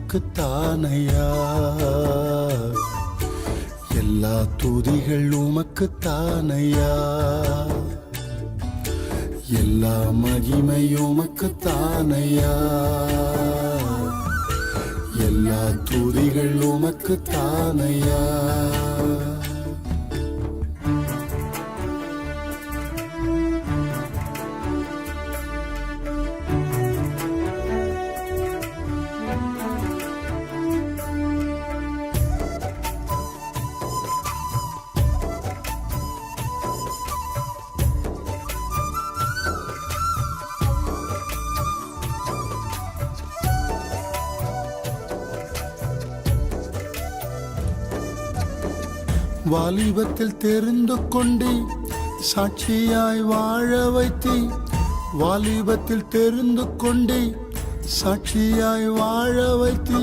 உமக்குத்தானையா, எல்லா துதிகள் உமக்குத்தானையா, எல்லா மகிமை உமக்குத்தானையா, எல்லா துதிகள் உமக்குத்தானையா. வாலிபத்தில் தெரிந்து கொண்டே சாட்சியாய் வாழ வைத்தே, வாலிபத்தில் தெரிந்து கொண்டே சாட்சியாய் வாழ வைத்தே,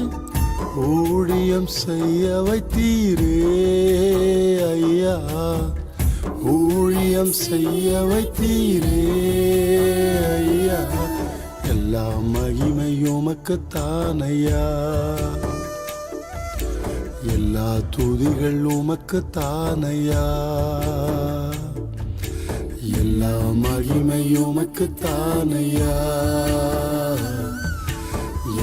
ஊழியம் செய்ய வைத்தீரே ஐயா, ஊழியம் செய்ய வைத்தீரே ஐயா, எல்லா மகிமை உமக்குத்தானையா, எல்லா துதிகள் உமக்குத்தானையா, எல்லா மகிமை உமக்குத்தானையா,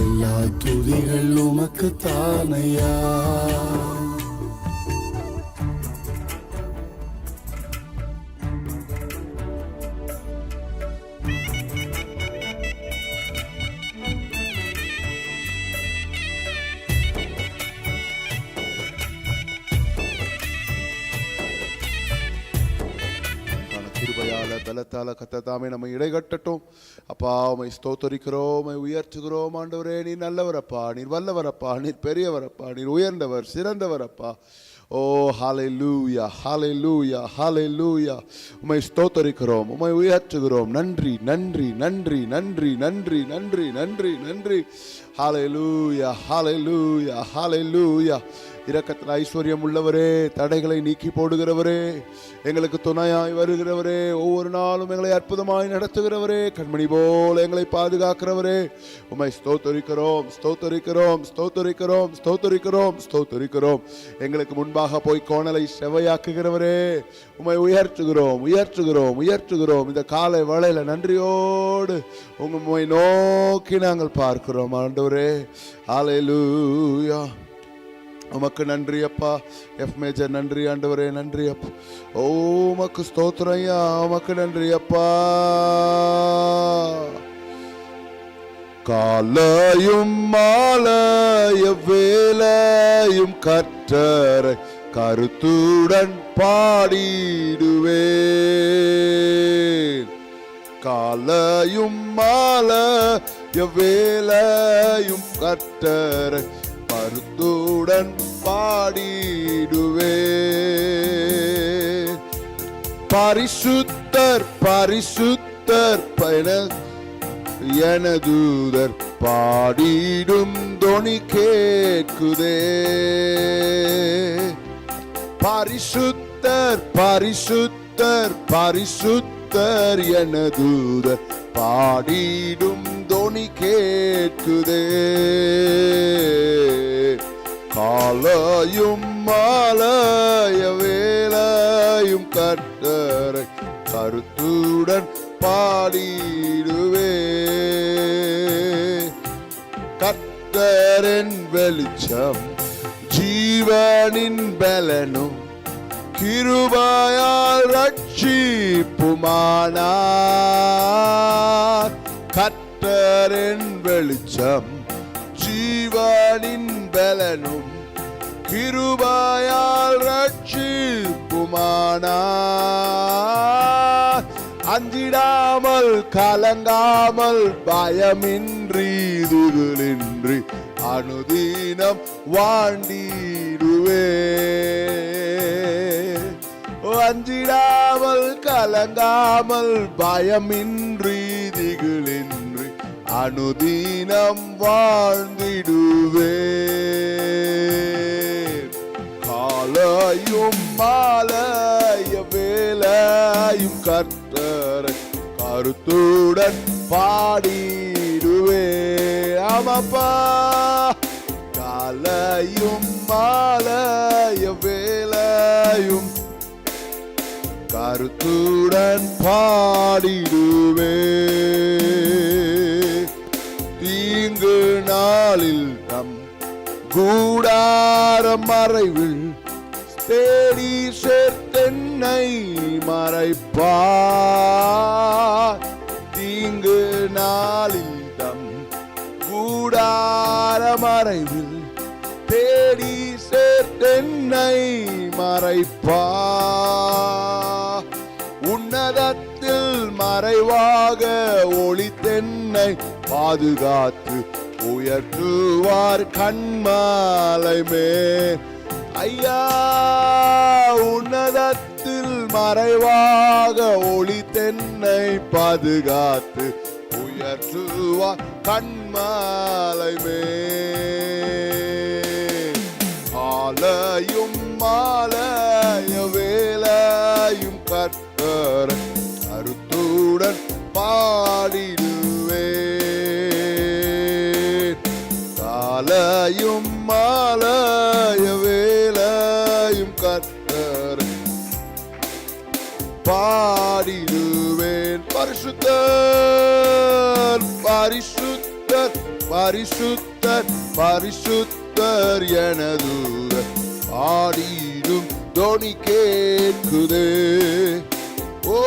எல்லா துதிகள் உமக்குத்தானையா. பலத்தால கத்ததாமே நம்ம இடைகட்டட்டும். அப்பா உம்மை ஸ்தோத்தரிக்கிறோம், உம்மை உயர்த்துகிறோம். ஆண்டவரே நீர் நல்லவரப்பா, நீர் வல்லவரப்பா, நீர் பெரியவரப்பா, நீர் உயர்ந்தவர் சிறந்தவரப்பா. ஓ ஹல்லேலூயா ஹல்லேலூயா ஹல்லேலூயா. உம்மை ஸ்தோத்தரிக்கிறோம், உம்மை உயர்த்துகிறோம். நன்றி நன்றி நன்றி நன்றி நன்றி நன்றி நன்றி நன்றி. ஹல்லேலூயா ஹல்லேலூயா ஹல்லேலூயா. இரக்கத்தில் ஐஸ்வர்யம் உள்ளவரே, தடைகளை நீக்கி போடுகிறவரே, எங்களுக்கு துணையாய் வருகிறவரே, ஒவ்வொரு நாளும் எங்களை அற்புதமாய் நடத்துகிறவரே, கண்மணி போல எங்களை பாதுகாக்கிறவரே, உம்மை ஸ்தோத்தரிக்கிறோம் ஸ்தோத்தரிக்கிறோம் ஸ்தோத்தரிக்கிறோம் ஸ்தோத்தரிக்கிறோம் ஸ்தோத்தரிக்கிறோம். எங்களுக்கு முன்பாக போய் கோணலை செவையாக்குகிறவரே, உம்மை உயர்த்துகிறோம் உயர்த்துகிறோம் உயர்த்துகிறோம். இந்த காலை வேளையில நன்றியோடு உம்மை நோக்கி நாங்கள் பார்க்கிறோம் ஆண்டவரே. ஹல்லேலூயா. உமக்கு நன்றி அப்பா. எஃப் மேஜர் நன்றி ஆண்டவரே, நன்றி அப்பா. ஓ உமக்கு ஸ்தோத்திரம் ஐயா, உமக்கு நன்றி அப்பா. காலையும் மாலைய வேலையும் கற்றரை கருத்துடன் பாடிடுவேன். காலையும் மாலைய வேலையும் கற்றரை கருத்துடன் பாடிடுவே. பரிசுத்தர் பரிசுத்தர் எனதூதர் பாடிடும் தொனி கேட்குதே. பரிசுத்தர் பரிசுத்தர் பரிசுத்தர் எனதூதர் பாடிடும் தொனி கேட்குதே. காலையும் மாலைய வேலையும் கர்த்தரை கருத்துடன் பாடிடுவே. கர்த்தரின் வெளிச்சம் ஜீவனின் பலனும் கிருபையால் ரட்சிப்புமானார். கர்த்தரின் வெளிச்சம் ஜீவனின் பலனும் கிருபையால் ரட்சிப்புமானார். அஞ்சிடாமல் கலங்காமல் பயமின்றி திகிலின்றி அனுதினம் வாழ்ந்திடுவே. அஞ்சிடாமல் கலங்காமல் பயமின்றி திகிலின்றி அனுதினம் வாழ்ந்திடுவே. காலையும் மாலைய வேலையும் கர்த்தரை கருத்துடன் பாடிடுவே. ஆமாப்பா. காலையும் மாலைய வேளையும் கருத்துடன் பாடிடுவே. தீங்கு நாளில் நம் கூடார மறைவில் தேடி சேர்த்தென்னை மறைப்பார். தீங்கு நாளில் தம் கூடார மறைவில் தேடி சேர்த்தென்னை மறைப்பார். உன்னதத்தில் மறைவாக ஒளித்தென்னை பாதுகாத்து உயர்த்துவார் கண்மாலை மேல். ஐயா, உன்னதத்தில் மறைவாக ஒளித்தென்னை பாதுகாத்து உயர்த்துவார் கண்மாலை மேல். ஆலையும் மாலைய வேலையும் கர்த்தர் கருத்துடன் பாடிடுவேன். காலையும் மாலைய வேலையும் கர்த்தர் பாடிடுவேன். பரிசுத்தர் பரிசுத்தர் பரிசுத்தர் பரிசுத்தர் எனதூதர் பாடிடும் தொனி கேட்குதே. ஓ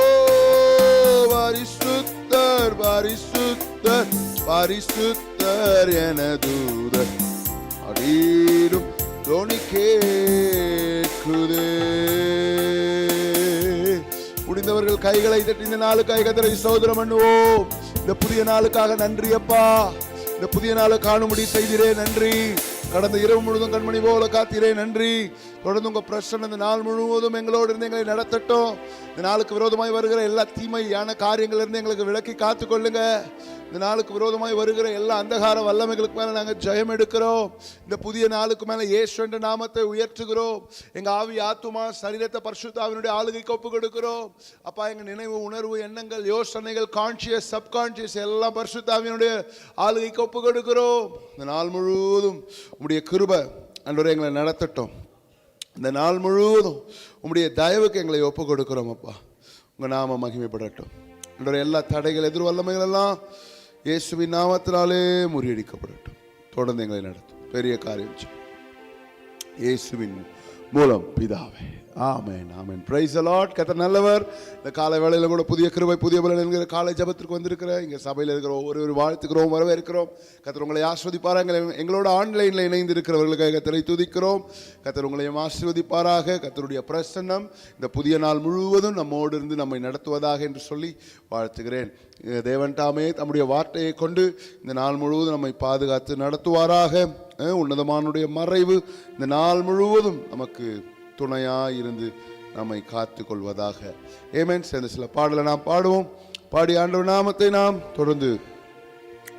பரிசுத்தர் பரிசுத்தர் பரிசுத்தர் எனதூதர் பாடிடும் தொனி கேட்குதே. முடிந்தவர்கள் கைகளை தட்டி இந்த நாளுக்காக கர்த்தரை ஸ்தோத்திரம் பண்ணுவோம். இந்த புதிய நாளுக்காக நன்றி அப்பா. இந்த புதிய நாளை காணும்படி செய்திரே நன்றி. கடந்த இரவு முழுவதும் கண்மணி போல காத்திரே நன்றி. தொடர்ந்து உங்க பிரசன்னம் இந்த நாள் முழுவதும் எங்களோடு இருந்து எங்களை நடத்தட்டும். இந்த நாளுக்கு விரோதமாய் வருகிற எல்லா தீமையான காரியங்கள் இருந்து எங்களுக்கு விலக்கி காத்து கொள்ளுங்க. இந்த நாளுக்கு விரோதமாய் வருகிற எல்லா அந்தகார வல்லமைகளுக்கு மேல நாங்கள் ஜெயம் எடுக்கிறோம். இந்த புதிய நாளுக்கு மேல இயேசு என்ற நாமத்தை உயர்த்துகிறோம். எங்க ஆவி ஆத்துமா சரீரத்தை பரிசுத்த ஆவியினுடைய ஆளுகைக்கு ஒப்பு கொடுக்கிறோம். அப்பா, எங்க நினைவு உணர்வு எண்ணங்கள் யோசனைகள் கான்சியஸ் சப்கான்சியஸ் எல்லாம் பரிசுத்த ஆவியினுடைய ஆளுகைக்கு ஒப்பு கொடுக்கிறோம். இந்த நாள் முழுவதும் உம்முடைய கிருபை ஆண்டவரே எங்களை நடத்தட்டும். இந்த நாள் முழுவதும் உம்முடைய தயவுக்கு எங்களை ஒப்பு கொடுக்கிறோம் அப்பா. உங்க நாம மகிமைப்படட்டும் ஆண்டவரே. எல்லா தடைகள் எதிர் வல்லமைகள் எல்லாம் இயேசுவின் நாமத்தினாலே முறியடிக்கப்படட்டும். தொடர்ந்து எங்களை நடத்தும் பெரிய காரியம் இயேசுவின் மூலம் பிதாவே. ஆமென் ஆமென். Praise the lord. கர்த்தர் நல்லவர். இந்த காலை வேளையில கூட புதிய கிருபை புதிய பலன் என்கிற காலை ஜெபத்திற்கு வந்திருக்கிற இங்க சபையில் இருக்கிற ஒவ்வொரு வாழ்த்துக்கிறோம், வரவேற்கிறோம். கர்த்தர் உங்களை ஆசீர்வதிப்பாராக. எங்களோட ஆன்லைன்ல இணைந்து இருக்கிறவர்களுக்காக கர்த்தரை துதிக்கிறோம். கர்த்தர் உங்களையும் ஆசீர்வதிப்பாராக. கர்த்தருடைய பிரசன்னம் இந்த புதிய நாள் முழுவதும் நம்மோடு இருந்து நம்மை நடத்துவதாக என்று சொல்லி வாழ்த்துகிறேன். தேவன் தாமே தம்முடைய வார்த்தையை கொண்டு இந்த நாள் முழுவதும் நம்மை பாதுகாத்து நடத்துவாராக. உன்னதமானுடைய மறைவு இந்த நாள் முழுவதும் நமக்கு துணையாக இருந்து நம்மை காத்து கொள்வதாக. ஆமென். சேர்ந்து சில பாடலை நாம் பாடுவோம். பாடி ஆண்டவர் நாமத்தை நாம் தொடர்ந்து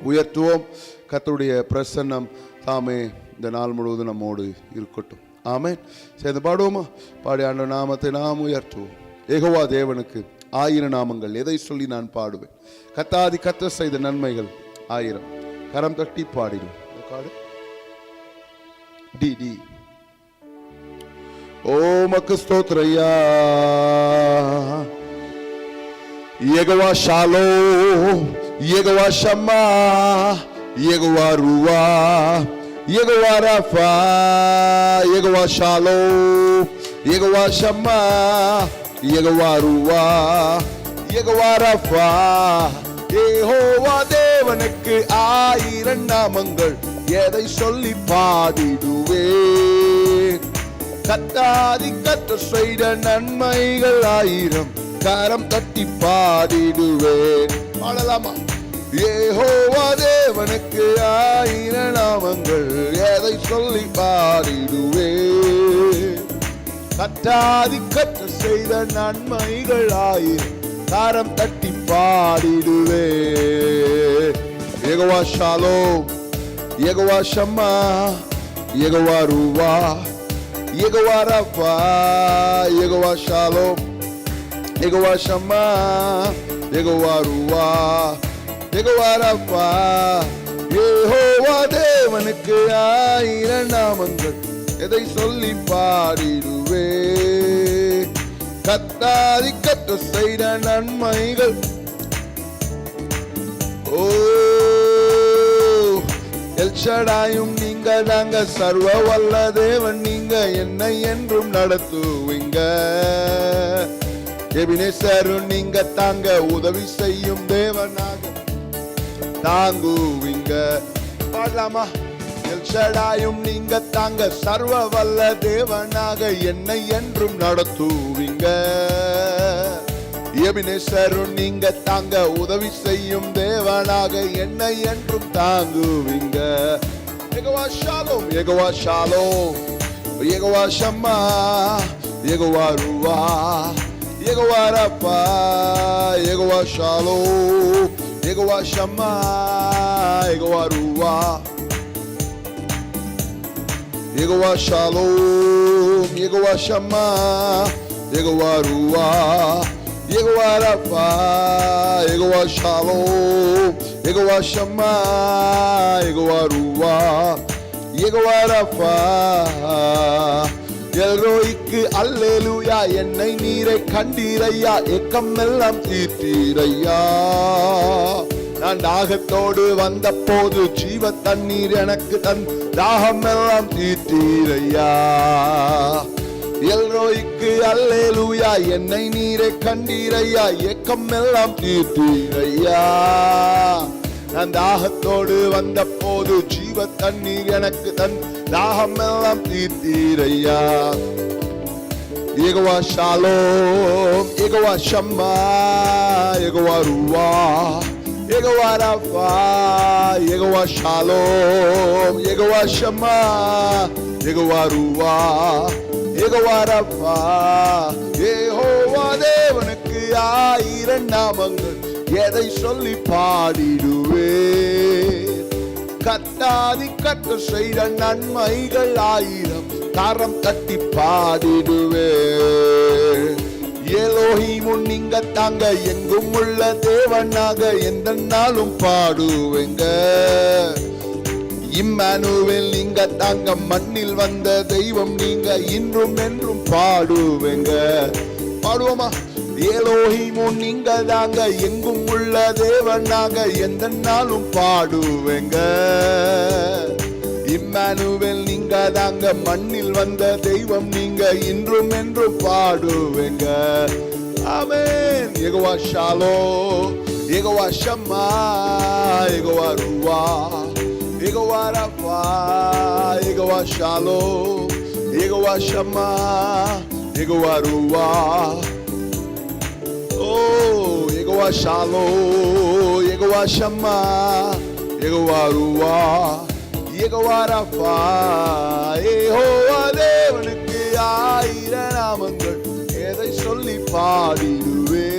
உயர்த்துவோம். கர்த்தருடைய பிரசன்னம் தாமே இந்த நாள் முழுவதும் நம்மோடு இருக்கட்டும். ஆமென். சேர்ந்து பாடுவோமா? பாடி ஆண்டவர் நாமத்தை நாம் உயர்த்துவோம். யெகோவா தேவனுக்கு 1000 நாமங்கள், எதை சொல்லி நான் பாடுவேன்? கர்த்தாதி கர்த்தர் செய்த நன்மைகள் 1000. கரம் தட்டி பாடிடும். டி டி ஓ மக்கு ஸ்தோத்ரையா. யெகோவா ஷாலோம், யெகோவா ஷம்மா, யெகோவா ருவா, யெகோவா ரஃபா, யெகோவா ஷாலோம், யெகோவா ஷம்மா, யெகோவா ருவா, யெகோவா ரஃபா. யெகோவா தேவனுக்கு 1000 நாமங்கள், எதை சொல்லி பாடிடுவேன்? கர்த்தாதி கர்த்தர் செய்த நன்மைகள் 1000, கரம் தட்டி பாடிடுவேன். பாடலாமா? யெகோவா தேவனுக்கு 1000 நாமங்கள், எதை சொல்லி பாடிடுவேன்? கர்த்தாதி கர்த்தர் செய்த நன்மைகள் 1000, கரம் தட்டி பாடிடுவேன். யெகோவா ஷாலோம், யெகோவா ஷம்மா, யெகோவா ருவா, யெகோவா ரஃபா, யெகோவா ஷாலோம், யெகோவா ஷம்மா, யெகோவா ருவா, யெகோவா ரஃபா, யெகோவா தேவனுக்கு 1000 நாமங்கள், எதை சொல்லி பாடிடுவே. கத்தாதி கத்த செய்த நன்மைகள், ஓ எல்ஷடாயும் நீங்க தாங்க, சர்வ வல்ல தேவன் நீங்க, என்னை என்றும் நடத்துவீங்க. எபினேசரும் நீங்க தாங்க, உதவி செய்யும் தேவனாக தாங்குவீங்க. பாடலாமா? எல்ஷடாயும் நீங்க தாங்க, சர்வ வல்ல தேவனாக என்னை என்றும் நடத்துவீங்க. எபினேசரும் நீங்க தாங்க, உதவி செய்யும் தேவனாக என்னை என்றும் தாங்குவீங்க. யெகோவா ஷாலோம், யெகோவா ஷாலோம், யெகோவா ஷம்மா, யெகோவா ருவா, யெகோவா ரப்பா, யெகோவா ஷாலோம், யெகோவா ஷம்மா, யெகோவா ருவா, யெகோவா ஷாலோம், யெகோவா ஷம்மா, யெகோவா ருவா, யெகோவா ரப்பா, யெகோவா ஷாலோம், யெகோவா ஷம்மா, யெகோவா ருவா, யெகோவா ரப்பா. எல்ரோய்க்கு அல்லேலூயா, என்னை நீரை கண்டீரையா, ஏக்கம் எல்லாம் தீர்த்தீரையா. நான் தாகத்தோடு வந்த போது ஜீவ தண்ணீர் எனக்கு தாகம் எல்லாம் தீர்த்தீரையா. எல்ரோய்க்கு அல்லேலூயா, என்னை நீரை கண்டீரையா, ஏக்கம் எல்லாம் தீர்த்தீரையா. நான் தாகத்தோடு வந்த போது ஜீவ தண்ணீர் எனக்கு தாகம் எல்லாம் தீர்த்தீரையா. யெகோவா ஷாலோம், யெகோவா ஷம்மா, யெகோவா ருவா, யெகோவா ரப்பா, யெகோவா ஷாலோம், யெகோவா ஷம்மா, யெகோவா ருவா, யெகோவா ரப்பா. யெகோவா தேவனுக்கு 1000 நாமங்கள், எதை சொல்லி பாடிடுவே. கத்தாதி கத்த செய்த நன்மைகள் 1000, கரம் தட்டி பாடிடுவே. எலோஹிமுன் நீங்க தாங்க, எங்கும் உள்ள தேவனாக எந்த நாளும் பாடுவேங்க. இம்மானுவேல் நீங்க தாங்க, மண்ணில் வந்த தெய்வம் நீங்க, இன்றும் என்றும் பாடுவேங்க. பாடுவோமா? எலோஹிமுன் நீங்க தாங்க, எங்கும் உள்ள தேவனாக எந்த நாளும் பாடுவேங்க. இம்மானுவேல் நீங்க தாங்க, மண்ணில் வந்த தெய்வம் நீங்க, இன்றும் என்றும் பாடுவேங்க. ஆமென். யெகோவா ஷாலோம், யெகோவா ஷம்மா, யெகோவா ருவா, யெகோவா ரப்பா, யெகோவா ஷாலோம், யெகோவா ஷம்மா, யெகோவா ருவா. Oh, யெகோவா ஷாலோம், யெகோவா ஷம்மா, யெகோவா ருவா, யெகோவா ரப்பா. யெகோவா தேவனுக்கு 1000 நாமங்கள், எதை சொல்லி பாடிடுவே.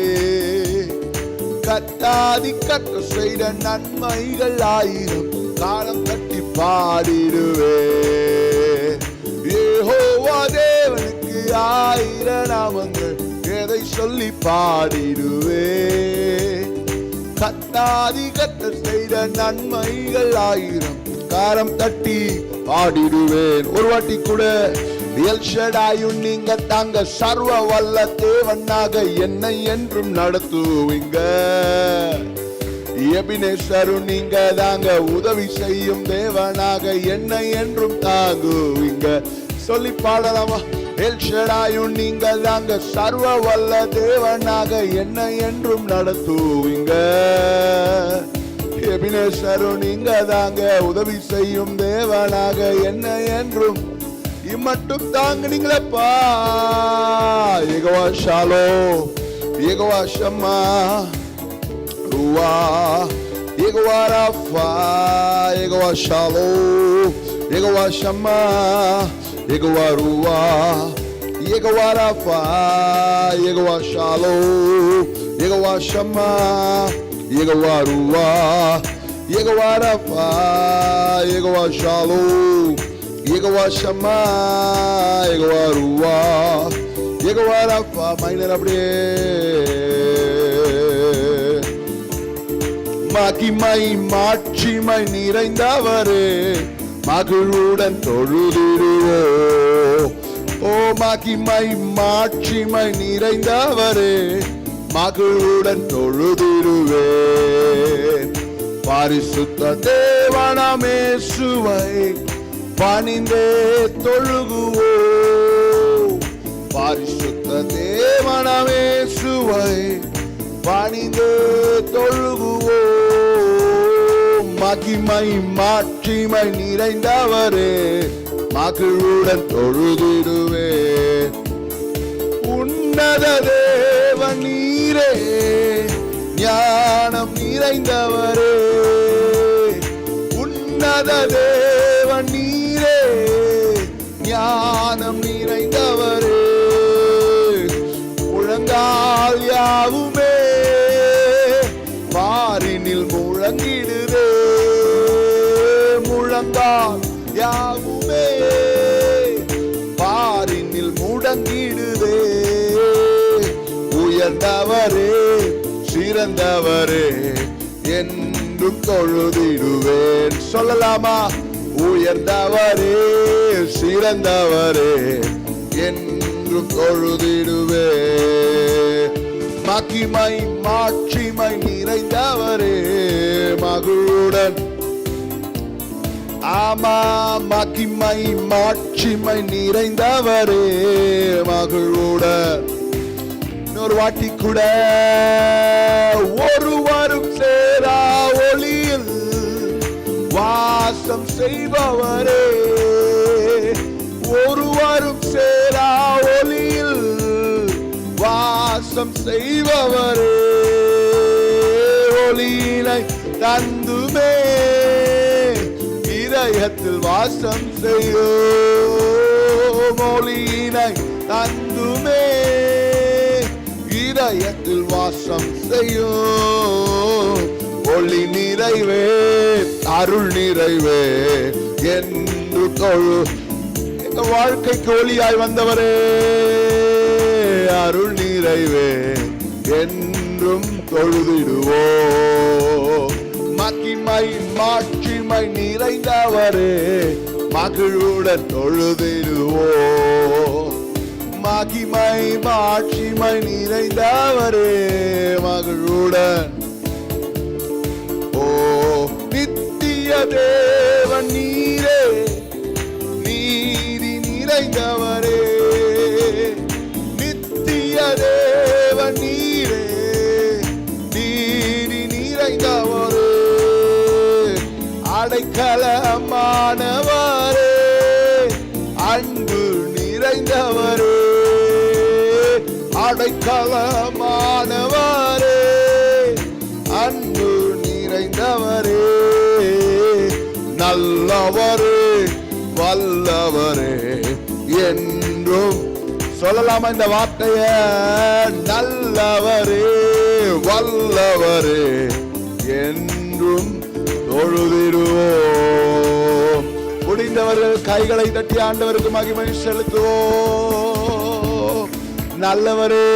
கத்தாதி கத்த செய்த நன்மைகள் 1000, காலம் கட்டி பாடிடுவே. யெகோவா தேவனுக்கு 1000 நாமங்கள், எதை சொல்லி பாடிடுவே. கத்தாதி கத்த செய்த நன்மைகள் 1000, காரம் தட்டி பாடிடுவேன். ஒரு வாட்டி கூட. எல்ஷடாயும் நீங்க தாங்க, சர்வ வல்ல தேவனாக என்னை என்றும் நடத்துவீங்க. எபினேசரும் நீங்க தாங்க, உதவி செய்யும் தேவனாக என்னை என்றும் தாங்குவீங்க. சொல்லி பாடலாமா? எல்ஷடாயும் நீங்க தாங்க, சர்வ வல்ல தேவனாக என்னை என்றும் நடத்துவீங்க. எபினேசரும் நீங்க தாங்க, உதவி செய்யும் தேவனாக என்னை என்றும் இம்மட்டும் தாங்குனீங்களப்பா. யெகோவா ஷாலோம், யெகோவா ஷம்மா, ருவா, யெகோவா ரப்பா, யெகோவா ஷாலோம், யெகோவா ஷம்மா, யெகோவா ருவா, யெகோவா ரப்பா, யெகோவா ஷாலோம், யெகோவா ஷம்மா, யெகோவா ருவா, யெகோவா ரப்பா, யெகோவா ஷாலோம், யெகோவா ஷம்மா, யெகோவா ருவா, யெகோவா ரப்பா. மைனர் அப்படியே மகிமை மாட்சிமை நிறைந்தவரே மகிழுடன் தொழுதிடுவோ. ஓ மகிமை மாட்சிமை நிறைந்தவரே மகிழுடன் தொழுதிடுவேன். பரிசுத்த தேவனமேசுவை பணிந்தே தொழுகுவோ. பரிசுத்த தேவனமேசுவை பணிந்தே தொழுகுவோ. மகிமை மாட்சிமை நிறைந்தவரே மகிழுடன் தொழுதிடுவே. உன்னத தேவன் நீரே ஞானம் நிறைந்தவரே. உன்னத தேவன் நீரே ஞானம் நிறைந்தவரே. முழங்கால் யாவுமே பாரினில் முழங்கிடுதே. முழங்கால் யாவுமே பாரினில் முழங்கிடுதே. உயர்ந்தவரே சிறந்தவரே என்றும் தொழுதிடுவேன். சொல்லலாமா? உயர்ந்தவரே சிறந்தவரே என்றும் தொழுதிடுவே. மகிமை மாட்சிமை நிறைந்தவரே மகிழுடன். ஆமா, மகிமை மாட்சிமை நிறைந்தவரே மகிழுடன். இன்னொரு வாட்டி கூட. ஒருவரும் சேரா ஒளியில் வாசம் செய்பவரே. ஒருவரும் சேரா ஒளியில் வாசம் செய்பவரே. ஒளியினை தந்துமே இதயத்தில் வாசம் செய்யும். ஒளியினை தந்துமே இதயத்தில் வாசம் செய்யும். ஒளி நிறைவே அருள் நிறைவே என்று தொழு. எங்க வாழ்க்கைக்கு ஒளியாய் வந்தவரே அருள் நிறைவே என்றும் தொழுதிடுவோ. மகிமை மாட்சிமை நிறைந்தவரே மகிழுடன் தொழுதிடுவோ. மகிமை மாட்சிமை நிறைந்தவரே மகிழுடன். ஓ நித்திய தேவன் நீரே நீதி நிறைந்தவரே. நித்திய தேவன் நீரே நீதி நிறைந்தவரே. அடைக்கலமானவரே அன்பு நிறைந்தவரே. அடைக்கலமானவரே அன்பு நிறைந்தவரே. நல்லவரே வல்லவரே என்றும். சொல்லலாமா இந்த வார்த்தைய? நல்லவரே வல்லவரே என்றும் தொழுதிடுவோம். முடிந்தவர்கள் கைகளை தட்டி ஆண்டவருக்கு மகிமை செலுத்துவோம். நல்லவரே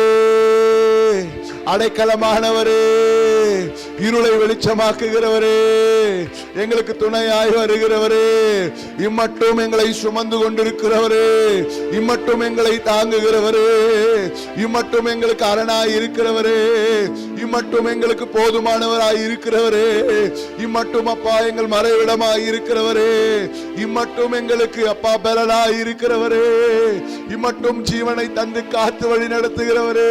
அடைக்கலமானவரே இருளை வெளிச்சமாக்குகிறவரே எங்களுக்கு துணையாய் வருகிறவரே இம்மட்டும் எங்களை சுமந்து கொண்டிருக்கிறவரே இம்மட்டும் எங்களை தாங்குகிறவரே இம்மட்டும் எங்களுக்கு அரணாய் இருக்கிறவரே இம்மட்டும் எங்களுக்கு போதுமானவராய் இருக்கிறவரே இம்மட்டும் அப்பா எங்கள் மறைவிடமாய் இருக்கிறவரே இம்மட்டும் எங்களுக்கு அப்பா பலனாய் இருக்கிறவரே இம்மட்டும் ஜீவனை தந்து காத்து வழி நடத்துகிறவரே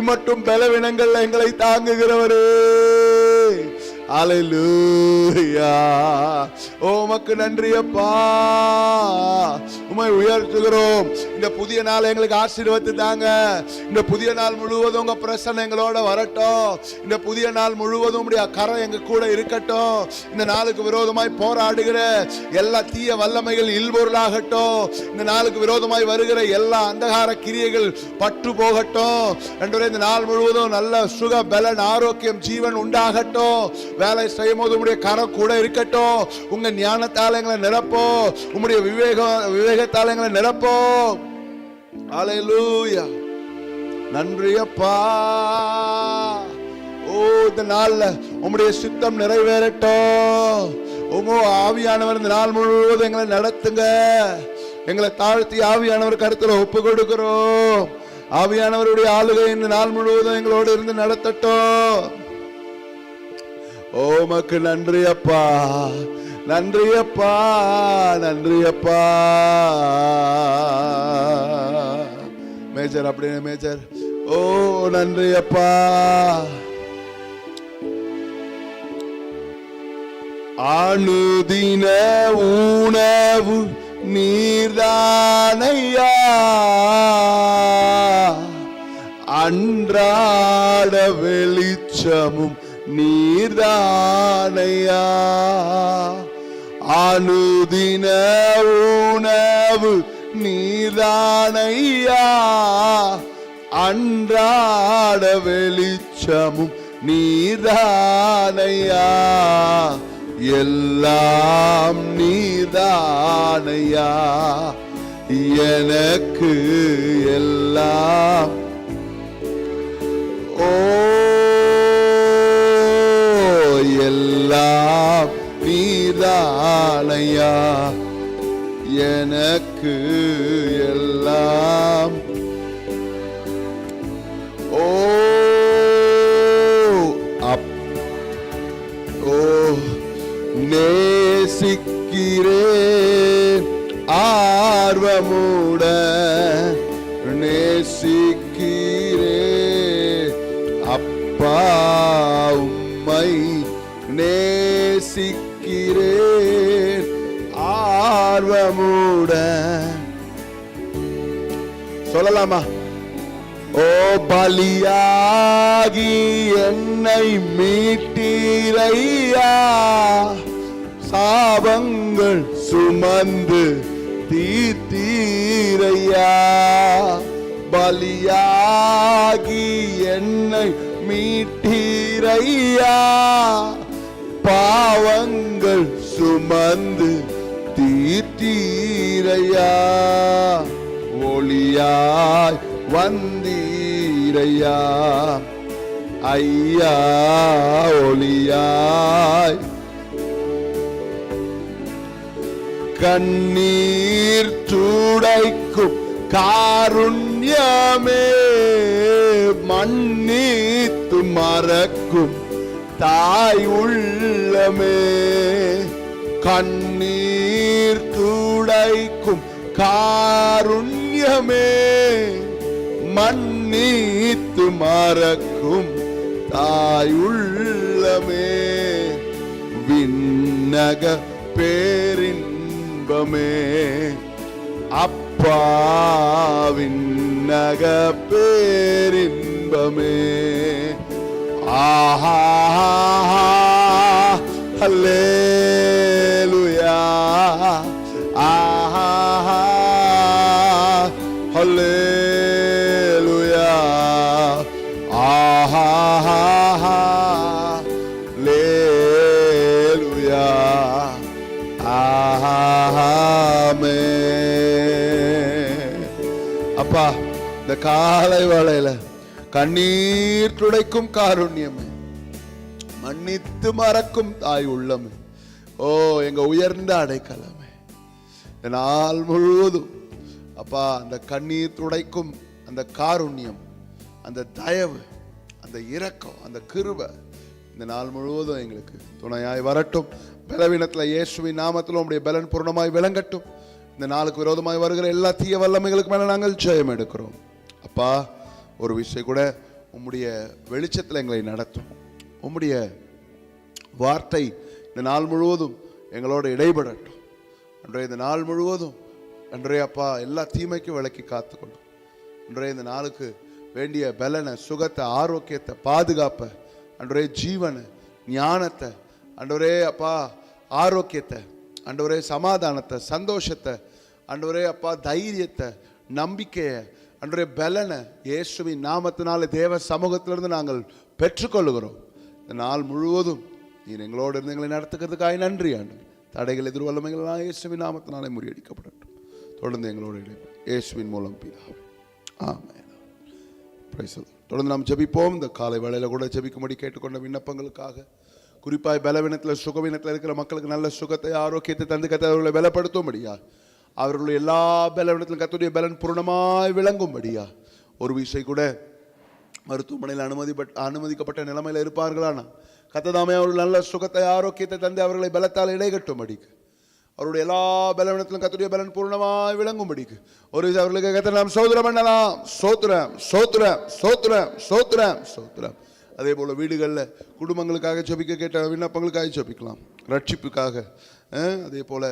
இம்மட்டும் பலவீனங்கள் எங்களை தாங்குகிறவரே. அல்லேலூயா. உமக்கு நன்றி அப்பா, உம்மை உயர்த்துகிறோம். இந்த புதிய நாள் எங்களுக்கு ஆசீர்வதித்து தாங்க. இந்த புதிய நாள் முழுவதும் உங்க பிரசன்னம் எங்களோட வரட்டும். இந்த புதிய நாள் முழுவதும் உடைய கரம் எங்க கூட இருக்கட்டும். இந்த நாளுக்கு விரோதமாய் போராடுகிற எல்லா தீய வல்லமைகள் இல்பொருளாகட்டும். இந்த நாளுக்கு விரோதமாய் வருகிற எல்லா அந்தகார கிரியைகள் பற்று போகட்டும். ஆண்டவரே, இந்த நாள் முழுவதும் நல்ல சுக பலன் ஆரோக்கியம் ஜீவன் உண்டாகட்டும். வேலை செய்யும் போது உங்களுடைய கரம் கூட இருக்கட்டும். உங்க ஞானத்தால் எங்களை நிரப்போ, உங்களுடைய விவேகத்தால் எங்களை நிரப்போ. அல்லேலூயா. நன்றி அப்பா. ஓ இந்த நாள்ல உம்முடைய சித்தம் நிறைவேறட்டும். உமோ ஆவியானவர் இந்த நாள் முழுவதும் எங்களை நடத்துங்க. எங்களை தாழ்த்தி ஆவியானவர் கருத்துல ஒப்பு கொடுக்கிறோம். ஆவியானவருடைய ஆளுகை இந்த நாள் முழுவதும் எங்களோடு இருந்து நடத்தட்டும். உமக்கு நன்றி அப்பா, நன்றி அப்பா, நன்றி அப்பா. மேஜர் அப்படின்னு மேஜர், ஓ நன்றி அப்பா. அனுதின உணவு நீர்தானையா, அன்றாட வெளிச்சமும் நீர்தானையா. அனுதின உணவு நீர்தானையா, அன்றாட வெளிச்சமும் நீர்தானையா. எல்லாம் நீர்தானையா, எனக்கு எல்லாம். ஓ எல்லாம் நீர்தானையா, எனக்கு எல்லாம். ஓ ஓ நேசிக்கிறேன் ஆர்வமுடன், நேசிக்கிறேன் அப்பா உம்மை, நேசிக்கிறேன் ஆர்வமுடன். சொல்லலாமா? ஓ பலியாகி என்னை மீட்டீரையா, சாபங்கள் சுமந்து தீர்த்தீரையா. பலியாகி என்னை மீட்டீரையா, பாவங்கள் சுமந்து தீர்த்தீரையா. ஒளியாய் வந்தீரையா ஐயா, ஒளியாய். கண்ணீர் துடைக்கும் காருண்யமே, மன்னித்து மறக்கும் தாய் உள்ளமே. கண்ணீர் துடைக்கும் காருண்யமே, மன்னித்து மறக்கும் தாய் உள்ளமே. விண்ணக பேரின்பமே அப்பா, விண்ணக பேரின்பமே. ஆஹா ஹல்லேலூயா, ஆஹா ஹல்லேலூயா, ஆஹா ஹல்லேலூயா, ஆமென். அப்பா, இந்த காலை வேளையில கண்ணீர் துடைக்கும் காருண்யமே, மன்னித்து மறக்கும் தாய் உள்ளமே, ஓ எங்க உயர்ந்த அடைக்கலமே. இந்த நாள் முழுவதும் அப்பா அந்த கண்ணீர் துடைக்கும் அந்த காருண்யம், அந்த தயவு, அந்த இரக்கம், அந்த கிருபை இந்த நாள் முழுவதும் எங்களுக்கு துணையாய் வரட்டும். பலவீனத்தில் இயேசுவின் நாமத்தில் உம்முடைய பலன் பூர்ணமாய் விளங்கட்டும். இந்த நாளுக்கு விரோதமாய் வருகிற எல்லா தீய வல்லமைகளுக்கு மேல நாங்கள் ஜெயம் எடுக்கிறோம். அப்பா, ஒரு விஷயம் கூட உம்முடைய வெளிச்சத்தில் எங்களை நடத்தும். உம்முடைய வார்த்தை இந்த நாள் முழுவதும் எங்களோடு இடைபடட்டும். அன்றைய இந்த நாள் முழுவதும் அன்றைய அப்பா எல்லா தீமைக்கும் விலக்கி காத்துக்கொள்ளும். அன்றைய இந்த நாளுக்கு வேண்டிய பலனை, சுகத்தை, ஆரோக்கியத்தை, பாதுகாப்பை, அன்றைய ஜீவனை, ஞானத்தை, அன்றைய அப்பா ஆரோக்கியத்தை, அன்றைய சமாதானத்தை, சந்தோஷத்தை, அன்றைய அப்பா தைரியத்தை, நம்பிக்கையை, அன்றைய பலனை இயேசுவின் நாமத்தினால தேவ சமூகத்திலிருந்து நாங்கள் பெற்றுக்கொள்ளுகிறோம். இந்த நாள் முழுவதும் நீர் எங்களோடு இருந்து எங்களை நடத்துக்கிறதுக்காக நன்றி ஆண்டு. தடைகள் எதிர்வல்லமைகள்லாம் இயேசுவின் நாமத்தினாலே முறியடிக்கப்படட்டும். தொடர்ந்து எங்களோடு இயேசுவின் மூலம் பிதாவே, ஆமென். Praise the Lord. தொடர்ந்து நாம் ஜெபிப்போம். இந்த காலை வேளையில கூட ஜெபிக்கும்படி கேட்டுக்கொண்ட விண்ணப்பங்களுக்காக, குறிப்பாய் பலவீனத்தில் சுகவீனத்தில் இருக்கிற மக்களுக்கு நல்ல சுகத்தை ஆரோக்கியத்தை தந்து கர்த்தர் அவர்களை பலப்படுத்தும்படியா, அவர்களுடைய எல்லா பலவீனத்திலும் கர்த்தருடைய பலன் பூர்ணமாய் விளங்கும்படியா, ஒரு விஷயம் கூட மருத்துவமனையில் அனுமதிக்கப்பட்ட நிலைமையில் இருப்பார்களானா கர்த்தர் தாமே அவர்கள் நல்ல சுகத்தை ஆரோக்கியத்தை தந்து அவர்களை பலத்தால் இடைகட்டும்படிக்கு, அவருடைய எல்லா பலவீனத்திலும் கர்த்தருடைய பலன் பூர்ணமாய் விளங்கும்படிக்கு ஒரு அவர்களுக்கு கர்த்தர் நாம் ஸ்தோத்திரம் பண்ணலாம். ஸ்தோத்திரம் ஸ்தோத்திரம் ஸ்தோத்திரம் ஸ்தோத்திரம் ஸ்தோத்திரம். அதே போல் வீடுகளில் குடும்பங்களுக்காக ஜெபிக்க கேட்ட விண்ணப்பங்களுக்காக ஜெபிக்கலாம். ரட்சிப்புக்காக, அதே போல்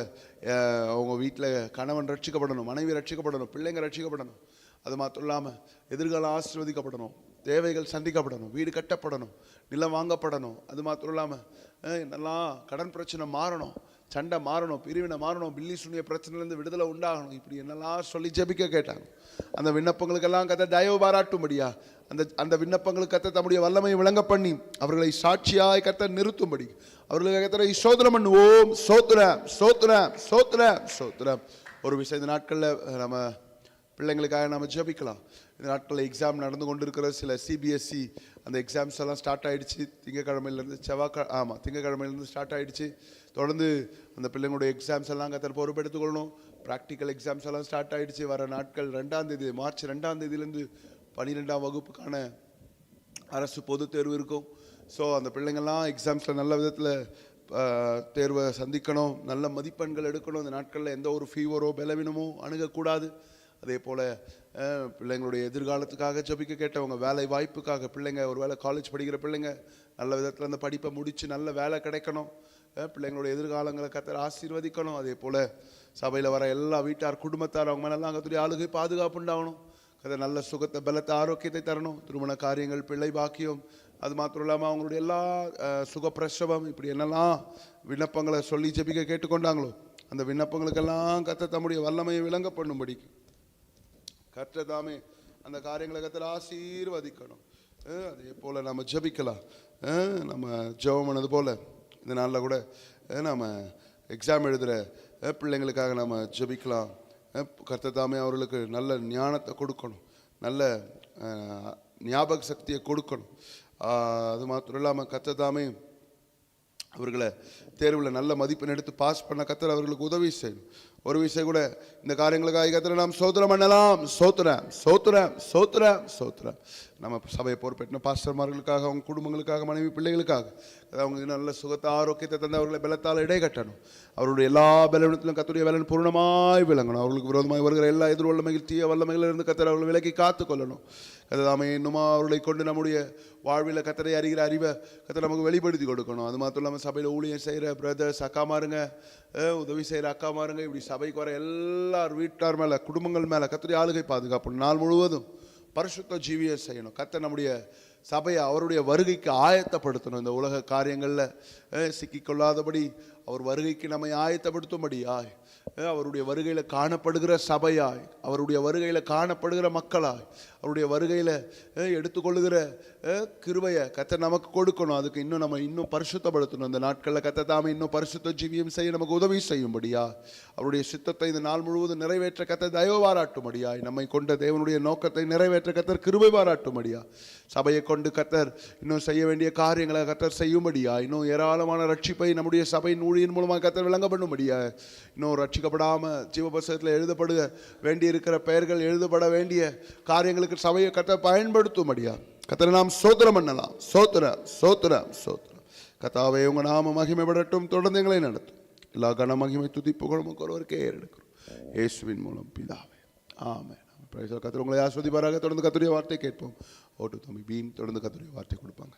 அவங்க வீட்டில் கணவன் ரட்சிக்கப்படணும், மனைவி ரட்சிக்கப்படணும், பிள்ளைங்க ரட்சிக்கப்படணும். அது மாத்திரம் இல்லாமல் எதிர்காலம் ஆசீர்வதிக்கப்படணும், தேவைகள் சந்திக்கப்படணும், வீடு கட்டப்படணும், நிலம் வாங்கப்படணும். அது மாத்திரம் இல்லாமல் என்னெல்லாம் கடன் பிரச்சனை மாறணும், சண்டை மாறணும், பிரிவினை மாறணும், பில்லி சுனிய பிரச்சனையிலேருந்து விடுதலை உண்டாகணும். இப்படி என்னெல்லாம் சொல்லி ஜெபிக்க கேட்டாங்க. அந்த விண்ணப்பங்களுக்கெல்லாம் கர்த்தர் தயவு பாராட்டும்படியா, அந்த விண்ணப்பங்களுக்கு கர்த்தர் தம்முடைய வல்லமையை விளங்க பண்ணி அவர்களை சாட்சியாய் கர்த்தர் நிறுத்தும்படி அவர்களுக்கு கர்த்தரை ஸ்தோத்திரம் பண்ணுவோம். ஸ்தோத்திரம் ஸ்தோத்திரம் ஸ்தோத்திரம் ஸ்தோத்திரம். ஒரு விஷயம், இந்த நாட்களில் நம்ம பிள்ளைங்களுக்காக நம்ம ஜெபிக்கலாம். இந்த நாட்களில் எக்ஸாம் நடந்து கொண்டு இருக்கிற சில சிபிஎஸ்சி அந்த எக்ஸாம்ஸ் எல்லாம் ஸ்டார்ட் ஆகிடுச்சு. திங்கக்கிழமையிலேருந்து திங்கக்கிழமையிலேருந்து ஸ்டார்ட் ஆகிடுச்சு. தொடர்ந்து அந்த பிள்ளைங்களுடைய எக்ஸாம்ஸ் எல்லாம் கர்த்தர் பொறுப்பெடுத்துக்கொள்ளணும். ப்ராக்டிக்கல் எக்ஸாம்ஸ் எல்லாம் ஸ்டார்ட் ஆகிடுச்சு. வர நாட்கள் 2ஆம் தேதி, மார்ச் 2ஆம் தேதியிலேருந்து 12ஆம் வகுப்புக்கான அரசு பொது தேர்வு இருக்கும். ஸோ அந்த பிள்ளைங்கள்லாம் எக்ஸாம்ஸில் நல்ல விதத்தில் தேர்வை சந்திக்கணும், நல்ல மதிப்பெண்கள் எடுக்கணும். இந்த நாட்களில் எந்த ஒரு ஃபீவரோ பலவீனமோ அணுகக்கூடாது. அதே போல் பிள்ளைங்களுடைய எதிர்காலத்துக்காக ஜெபிக்க கேட்டவங்க, வேலை வாய்ப்புக்காக, பிள்ளைங்க ஒரு வேளை காலேஜ் படிக்கிற பிள்ளைங்க நல்ல விதத்தில் அந்த படிப்பை முடித்து நல்ல வேலை கிடைக்கணும், பிள்ளைங்களுடைய எதிர்காலங்களை கர்த்தர் ஆசீர்வதிக்கணும். அதே போல் சபையில் வர எல்லா வீட்டார் குடும்பத்தார் அவங்க மேலெல்லாம் கர்த்தருடைய ஆளுகை பாதுகாப்பு உண்டாகணும். கர்த்தர் நல்ல சுகத்தை பலத்தை ஆரோக்கியத்தை தரணும். திருமண காரியங்கள், பிள்ளை பாக்கியம், அது மாத்திரம் இல்லாமல் அவங்களுடைய எல்லா சுகப்பிரசவம், இப்படி என்னெல்லாம் விண்ணப்பங்களை சொல்லி ஜெபிக்க கேட்டுக்கொண்டாங்களோ அந்த விண்ணப்பங்களுக்கெல்லாம் கர்த்தர் தம்முடைய வல்லமையை விளங்க பண்ணும்படி கர்த்தர் தாமே அந்த காரியங்களை கர்த்தர் ஆசீர்வதிக்கணும். அதே போல் நம்ம ஜெபிக்கலாம். நம்ம ஜெபம் பண்ணது போல் இந்த நாளில் கூட நம்ம எக்ஸாம் எழுதுகிற பிள்ளைங்களுக்காக நம்ம ஜெபிக்கலாம். கர்த்தர் தாமே அவர்களுக்கு நல்ல ஞானத்தை கொடுக்கணும், நல்ல ஞாபக சக்தியை கொடுக்கணும். அது மாத்திரம் இல்லாமல் கர்த்தர் தாமே அவர்களை தேர்வில் நல்ல மதிப்பெண் எடுத்து பாஸ் பண்ண கர்த்தர் அவர்களுக்கு உதவி செய்யணும். ஒரு விஷயம் கூட, இந்த காரியங்களுக்காக கர்த்தரை நாம் ஸ்தோத்திரம் பண்ணலாம். ஸ்தோத்திரம் ஸ்தோத்திரம் ஸ்தோத்திரம் ஸ்தோத்திரம். நம்ம சபையை பொறுப்பேற்ற பாஸ்டர்மார்களுக்காக, அவங்க குடும்பங்களுக்காக, மனைவி பிள்ளைகளுக்காக அவங்க நல்ல சுகத்தை ஆரோக்கியத்தை தந்து அவர்களை பலத்தால் இடைகட்டணும். அவருடைய எல்லா பலவீனத்திலும் கர்த்தருடைய பலன் பூர்ணமாய் விளங்கணும். அவர்களுக்கு விரோதமாய் வருகிற எல்லா எதிர் வல்லமைகள், தீய வல்லமைகளிலிருந்து கர்த்தர் அவர்களை விலக்கி காத்து கொள்ளணும். கர்த்தர் தாமே இன்னுமா அவர்களை கொண்டு நம்முடைய வாழ்வில் கர்த்தரை அறிகிற அறிவை கர்த்தர் நமக்கு வெளிப்படுத்தி கொடுக்கணும். அது மாத்திரம் இல்லாமல் சபையில் ஊழியம் செய்கிற பிரதர்ஸ், அக்காமாருங்க, உதவி செய்கிற அக்காமாருங்க, இப்படி சபைக்கு வர எல்லார் வீட்டார் மேலே, குடும்பங்கள் மேலே கர்த்தருடைய ஆளுகை பாதுகாப்பு நாள் முழுவதும் பரிசுத்த ஜீவியை செய்யணும். கர்த்தர் நம்முடைய சபையை அவருடைய வருகைக்கு ஆயத்தப்படுத்தணும். இந்த உலக காரியங்களில் சிக்கிக்கொள்ளாதபடி அவர் வருகைக்கு நம்மை ஆயத்தப்படுத்தும்படியாய், அவருடைய வருகையில் காணப்படுகிற சபையாய், அவருடைய வருகையில் காணப்படுகிற மக்களாய், அவருடைய வருகையில் எடுத்துக்கொள்ளுகிற கிருபையை கர்த்தர் நமக்கு கொடுக்கணும். அதுக்கு நம்ம இன்னும் பரிசுத்தப்படுத்தணும். இந்த நாட்களில் கர்த்தர் தாமே இன்னும் பரிசுத்த ஜீவியம் செய்ய நமக்கு உதவி செய்யும்படியா, அவருடைய சித்தத்தை இந்த நாள் முழுவதும் நிறைவேற்ற கர்த்தர் தயவு பாராட்டும்படியாய், நம்மை கொண்ட தேவனுடைய நோக்கத்தை நிறைவேற்ற கர்த்தர் கிருபை பாராட்டும்படியா, சபையை கொண்டு கர்த்தர் இன்னும் செய்ய வேண்டிய காரியங்களை கர்த்தர் செய்யும்படியா, இன்னும் ஏராளமான ரட்சிப்பை நம்முடைய சபையின் ஊழியின் மூலமாக கர்த்தர் விளங்க பண்ணும்படியா, இன்னும் ரட்சிக்கப்படாமல் ஜீவபுஸ்தகத்தில் எழுதப்பட வேண்டியிருக்கிற பெயர்கள் எழுதப்பட வேண்டிய காரியங்களுக்கு சபையை கர்த்தர் பயன்படுத்தும்படியா கர்த்தரை நாம் ஸ்தோத்திரம் பண்ணலாம். ஸ்தோத்திரம் ஸ்தோத்திரம் ஸ்தோத்திரம். கர்த்தாவே உங்கள் நாம மகிமைப்படட்டும். தொடர்ந்து எங்களை நடத்தும். எல்லா கன மகிமை துதிப்பு குழம்புக்கு ஒருவருக்கே ஏறெடுக்கிறோம் இயேசுவின் மூலம் பிதாவே, ஆமென். கர்த்தர் உங்களை ஆஸ்வதிப்பாராக. தொடர்ந்து கர்த்தருடைய வார்த்தை கேட்போம். ஓட்டு தம்பி பீம் தொடர்ந்து கர்த்தருடைய வார்த்தை கொடுப்பாங்க.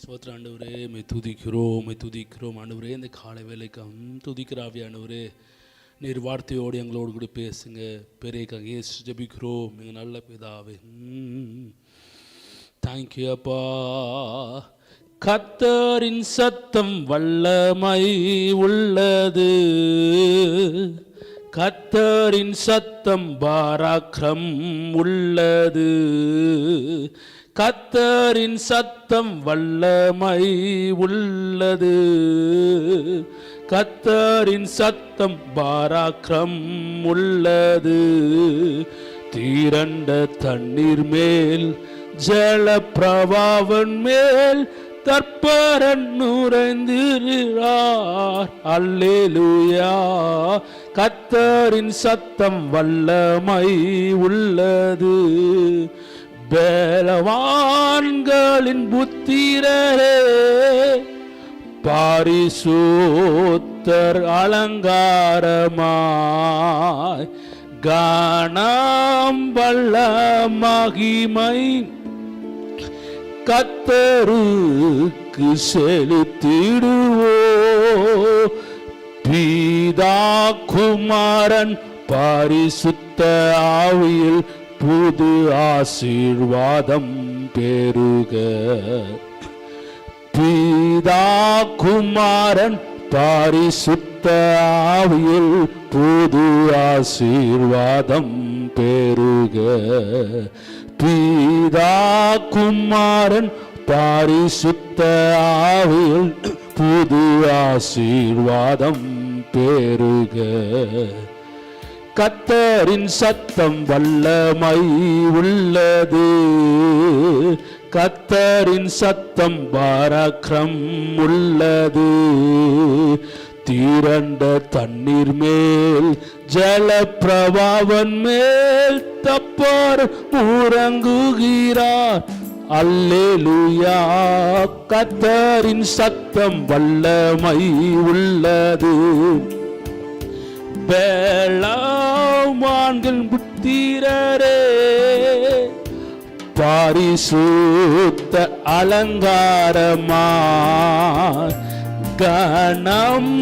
சோத்திர ஆண்டவரே, மை துதிக்கிறோம் ஆண்டவரே. இந்த காலை வேலைக்கு துதிக்கிறாவே ஆண்டவரே, நீர் வார்த்தையோடு எங்களோடு கூட பேசுங்க. பெரிய ஏசு ஜெபிக்கிறோம் எங்கள் நல்ல பிதாவே. தேங்க்யூ அப்பா. கர்த்தரின் சத்தம் வல்லமை உள்ளது, கர்த்தரின் சத்தம் பராக்கிரம் உள்ளது, கர்த்தரின் சத்தம் வல்லமை உள்ளது, கர்த்தரின் சத்தம் பராக்கிரம் உள்ளது. தீரண்ட தண்ணீர் மேல் ஜல பிரவாவன் மேல் தற்பரன் நுரைந்திருக்கிறார். அல்லேலூயா. கர்த்தரின் சத்தம் வல்லமை உள்ளது. பலவான்களின் புத்திரரே, பரிசுத்தர் அலங்காரமாய் கனம் வல்ல மகிமை கர்த்தருக்கு செலுத்திடுவோ. பிதா குமாரன் பரிசுத்த ஆவியில் புது ஆசீர்வாதம் பெருக. பிதா குமாரன் பரிசுத்த ஆவியில் புது ஆசீர்வாதம் பெருக. பிதா குமாரன் பரிசுத்த ஆவியில் புது ஆசீர்வாதம் பெருக. கர்த்தரின் சத்தம் வல்லமை உள்ளது, கர்த்தரின் சத்தம் பராக்கிரம் உள்ளது. தீரண்ட தண்ணீர் மேல் ஜல பிரவாவன் மேல் தப்பர் உறங்குகிறார். அல்லேலூயா. கர்த்தரின் சத்தம் வல்லமை உள்ளது. பலவான்கள் புத்திரரே, பரிசுத்த அலங்காரமாய் கனம்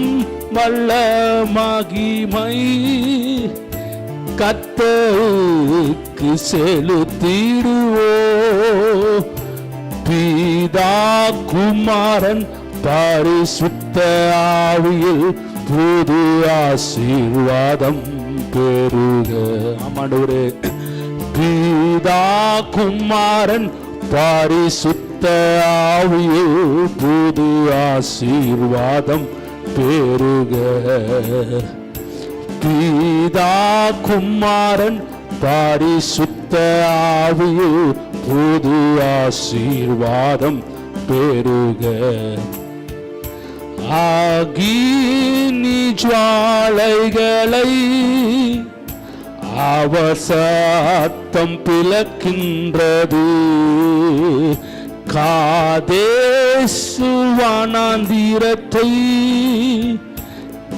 வல்ல மகிமை கர்த்தருக்கு செலுத்திடுவோ. பிதா குமாரன் பரிசுத்த ஆவியில் புது ஆசீர்வாதம் பெருக. ஆமாண்டவரே. பிதா குமாரன் பரிசுத்த ஆவியில் புது ஆசீர்வாதம் பெருக. பிதா குமாரன் பரிசுத்த ஆவியில் புது ஆசீர்வாதம் பெருக. அக்கினி ஜுவாலைகளை அவர் சத்தம் பிளக்கின்றது. காதேசு வனாந்திரத்தை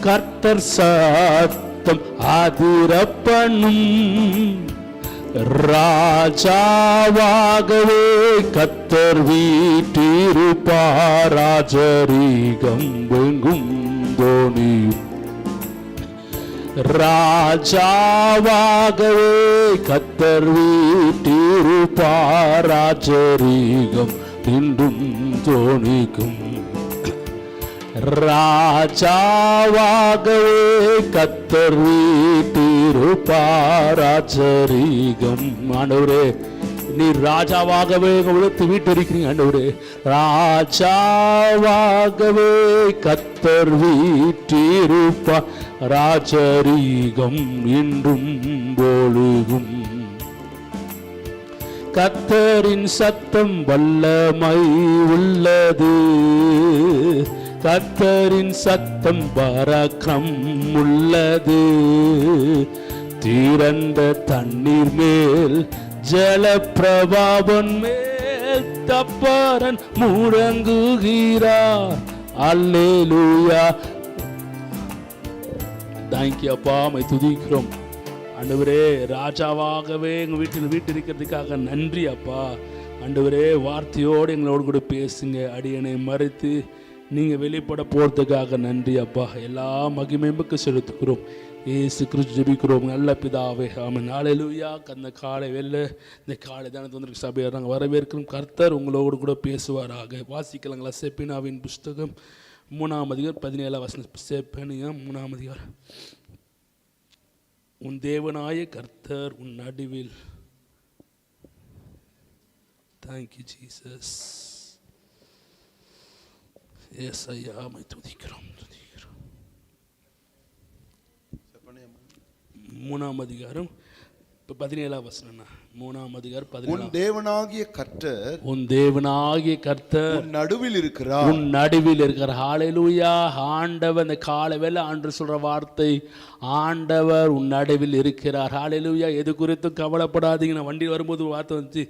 கர்த்தர் சத்தம் அதிரப்பண்ணும். ராஜாவாகவே கர்த்தர் வீற்றிருப்பார். ராஜரீகம் எங்கும் தோனி. ராஜாவாகவே கர்த்தர் வீற்றிருப்பார். ராஜரீகம் இன்றும் தோணிக்கும். ராஜாவாகவே கர்த்தர் வீற்றிருப்பார். ராஜரீகம். ஆண்டவரே, நீர் ராஜாவாகவே விழுத்து வீட்டிருக்கிறீங்க. ஆண்டவரே, ராஜாவாகவே கர்த்தர் வீற்றிருப்பார். ராஜரீகம் இன்றும் பொழுதும். கர்த்தரின் சத்தம் வல்லமை உள்ளது, கர்த்தரின் சத்தம் பராக்கிரம் உள்ளது. தீரண்ட தண்ணீர் மேல் ஜல பிரபாவன் மேல் தப்பரன் முழங்குகிறார். அல்லேலூயா. தேங்க்யூ அப்பா, மை துதிக்கிறோம். ஆண்டவரே, ராஜாவாகவே எங்கள் வீட்டில் வீட்டிருக்கிறதுக்காக நன்றி அப்பா. ஆண்டவரே, வார்த்தையோடு எங்களோடு கூட பேசுங்க. அடியனை மறைத்து நீங்கள் வெளிப்பட போகிறதுக்காக நன்றி அப்பா. எல்லா மகிமைக்கு செலுத்துகிறோம். இயேசு கிறிஸ்து ஜெபிக்கிறோம் நல்ல பிதாவே. ஆமென். ஹல்லேலூயா. அந்த காலை வெல்ல இந்த காலை தானத்து வந்திருக்க சபையை நாங்கள் வரவேற்கிறோம். கர்த்தர் உங்களோடு கூட பேசுவாராக. வாசிக்கலாங்களா? செப்பினாவின் புஸ்தகம் 3ஆம் அதிகாரம் 17ஆம் வசனம். செப்பனியா 3ஆம் அதிகாரம். உன் தேவனாய கர்த்தர் உன் நடுவில். Thank you Jesus. எஸ் ஐயா, மை துதிக்கிறோம். 3ஆம் அதிகாரம் 17ஆம் வசனம். 3ஆம் அதிகாரம் 17. உன் தேவனாகிய கர்த்தர், உன் தேவனாகிய கர்த்தர் உன் நடுவில் இருக்கிறார். உன் நடுவில் இருக்கிறார். ஹல்லேலூயா. ஆண்டவர் இந்த காலை வேளை ஆண்டு சொல்ற வார்த்தை, ஆண்டவர் உன் நடுவில் இருக்கிறார். ஹல்லேலூயா. எது குறித்தும் கவலைப்படாதீங்க. நான் வண்டி வரும்போது ஒரு வார்த்தை வந்துச்சு,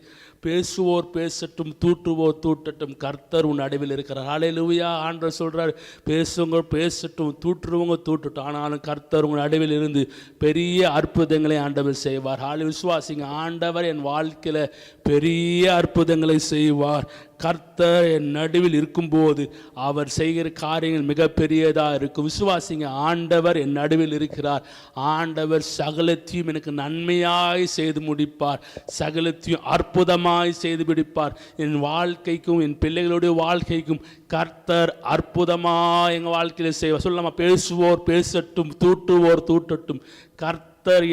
பேசுவோர் பேசட்டும், தூற்றுவோர் தூட்டட்டும், கர்த்தர் உன் நடுவில் இருக்கிறார். ஹல்லேலூயா. ஆண்டவர் சொல்றார், பேசுவங்க பேசட்டும், தூற்றுவங்க தூட்டட்டும், ஆனாலும் கர்த்தர் உங்கள் நடுவில் இருந்து பெரிய அற்புதங்களை ஆண்டவர் செய்வார். விசுவாசிங்க, ஆண்டவர் என் வாழ்க்கையில பெரிய அற்புதங்களை செய்வார். கர்த்தர் என் நடுவில் இருக்கும்போது அவர் செய்கிற காரியங்கள் மிகப்பெரியதாக இருக்கும். விசுவாசிங்க, ஆண்டவர் என் நடுவில் இருக்கிறார். ஆண்டவர் சகலத்தையும் எனக்கு நன்மையாய் செய்து முடிப்பார். சகலத்தையும் அற்புதமாய் செய்து முடிப்பார். என் வாழ்க்கைக்கும் என் பிள்ளைகளுடைய வாழ்க்கைக்கும் கர்த்தர் அற்புதமாக எங்கள் வாழ்க்கையில் செய்வார். சொல்லலாமா? பேசுவோர் பேசட்டும், தூட்டுவோர் தூட்டட்டும், கர்த்தர்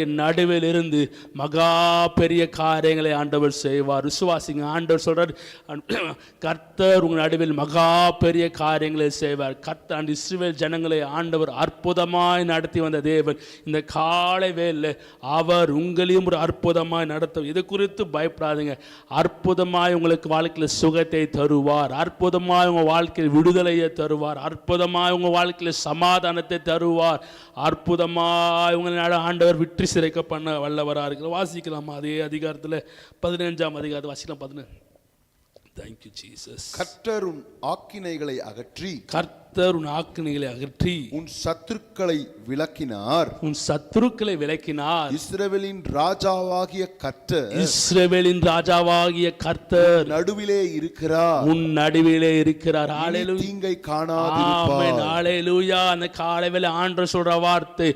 என் நடுவில் இருந்து மகா பெரிய காரியங்களை ஆண்டவர் செய்வார். விசுவாசிங்க, ஆண்டவர் சொல்றார், கர்த்தர் உங்கள் நடுவில் மகா பெரிய காரியங்களை செய்வார். கர்த்தர் அந்த இஸ்ரவேல் ஜனங்களை ஆண்டவர் அற்புதமாய் நடத்தி வந்த தேவன் இந்த காலை வேளையில் அவர் உங்களையும் ஒரு அற்புதமாய் நடத்த. இது குறித்து பயப்படாதீங்க. அற்புதமாய் உங்களுக்கு வாழ்க்கையில் சுகத்தை தருவார். அற்புதமாய் உங்கள் வாழ்க்கையில் விடுதலையை தருவார். அற்புதமாய் உங்கள் வாழ்க்கையில் சமாதானத்தை தருவார். அற்புதமாய் உங்களை ஆண்டவர் விற்றி சிறைக்க பண்ண வல்லவராக இருக்கிற. வாசிக்கலாமா? அதே அதிகாரத்தில் 15ஆம் அதிகாரத்தை வாசிக்கலாம். 15. Thank you Jesus. கர்த்தர் உன் ஆக்கினைகளை அகற்றி, கர்த்தர் உன் ஆக்கினைகளை அகற்றி உன் சத்துருக்களை விலக்கினார். உன் சத்துருக்களை விலக்கினார். இஸ்ரவேலின் ராஜாவாகிய கர்த்தர், இஸ்ரவேலின் ராஜாவாகிய கர்த்தர் நடுவிலே இருக்கிறார். உன் நடுவிலே இருக்கிறார். ஹல்லேலூயா. தீங்கை காணாதிருப்பார். ஹல்லேலூயா. அந்த காலையில ஆண்டவர் சொல்ற வார்த்தை,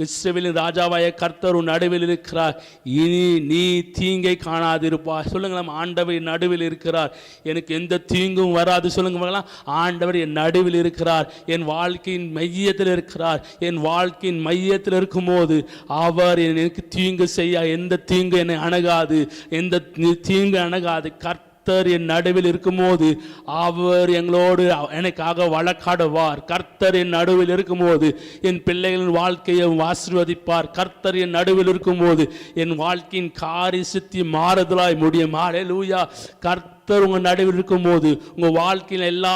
இஸ்ரவேலின் ராஜாவாய கர்த்தர் உன் நடுவில் இருக்கிறார், இனி நீ தீங்கை காணாதிருப்பார். சொல்லுங்க, நம்ம ஆண்டவர் என் நடுவில் இருக்கிறார், எனக்கு எந்த தீங்கும் வராது. சொல்லுங்க, ஆண்டவர் என் நடுவில் இருக்கிறார், என் வாழ்க்கையின் மையத்தில் இருக்கிறார். என் வாழ்க்கையின் மையத்தில் இருக்கும்போது அவர் எனக்கு தீங்கு செய்ய, எந்த தீங்கு என்னை அணுகாது, எந்த தீங்கு அணுகாது. கர்த்தர் என் நடுவில் இருக்கும்போது அவர் எங்களோடு எனக்காக வழக்காடுவார். கர்த்தர் என் நடுவில் இருக்கும்போது என் பிள்ளைகளின் வாழ்க்கையை ஆசீர்வதிப்பார். கர்த்தர் என் நடுவில் இருக்கும்போது என் வாழ்க்கையின் காரிய சித்தி மாறுதலாய் முடியும். ஹல்லேலூயா. கர்த்தர் உங்கள் நடுவில் இருக்கும்போது உங்கள் வாழ்க்கையில் எல்லா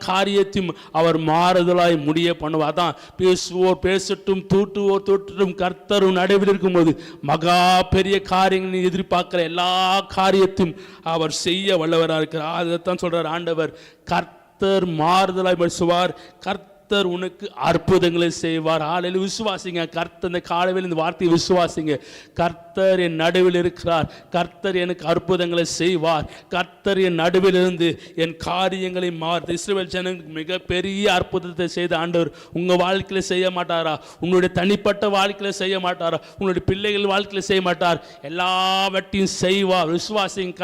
காரியத்தையும் அவர் மாறுதலாய் முடிய பண்ணுவார். தான் பேசுவோர் பேசட்டும், தூட்டுவோர் தூட்டட்டும், கர்த்தர் நடுவில் இருக்கும்போது மகா பெரிய காரியங்களை எதிர்பார்க்கிற எல்லா காரியத்தையும் அவர் செய்ய வல்லவராக இருக்கிறார். அதைத்தான் சொல்றார் ஆண்டவர், கர்த்தர் மாறுதலாய் பேசுவார், கர்த்தர் உனக்கு அற்புதங்களை செய்வார். ஹல்லேலூயா. விசுவாசிங்க, கர்த்தர் இந்த காலையில் இந்த வார்த்தையை விசுவாசிங்க. கர்த்தர் என் நடுவில் இருக்கிறார், கர்த்தர் எனக்கு அற்புதங்களை செய்வார், கர்த்தர் என் நடுவில் இருந்து என் காரியங்களை மாற்று. இஸ்ரவேல் ஜனங்களுக்கு மிகப்பெரிய அற்புதத்தை செய்த ஆண்டவர் உங்கள் வாழ்க்கையில் செய்ய மாட்டாரா? உங்களுடைய தனிப்பட்ட வாழ்க்கையில் செய்ய மாட்டாரா? உங்களுடைய பிள்ளைகள் வாழ்க்கையில் செய்ய மாட்டார்? எல்லாவற்றையும் செய்வார். விசுவாசிங்க,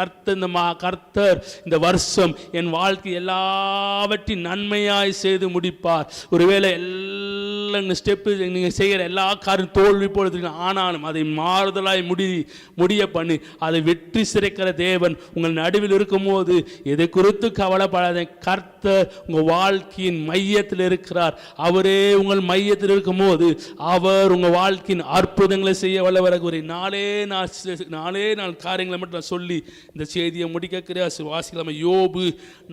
கர்த்தர் இந்த வருஷம் என் வாழ்க்கை எல்லாவற்றையும் நன்மையாய் செய்து முடிப்பார். ஒருவேளை எல்லாம் ஸ்டெப்பு நீங்கள் செய்கிற எல்லா காரியம் தோல்வி போல, ஆனாலும் அதை மாறுதலாய் முடிய பண்ணி அதை வெற்றி சிறைக்கிற தேவன் உங்கள் நடுவில் இருக்கும்போது எதை குறித்து கவலைப்படாத. கர்த்தர் உங்கள் வாழ்க்கையின் மையத்தில் இருக்கிறார். அவரே உங்கள் மையத்தில் இருக்கும்போது அவர் உங்கள் வாழ்க்கையின் அற்புதங்களை செய்ய வல்லவராக. ஒரு நாலே நாள் காரியங்களை மட்டும் நான் சொல்லி இந்த செய்தியை முடிக்கிறேன். வாசிக்கலாமா? யோபு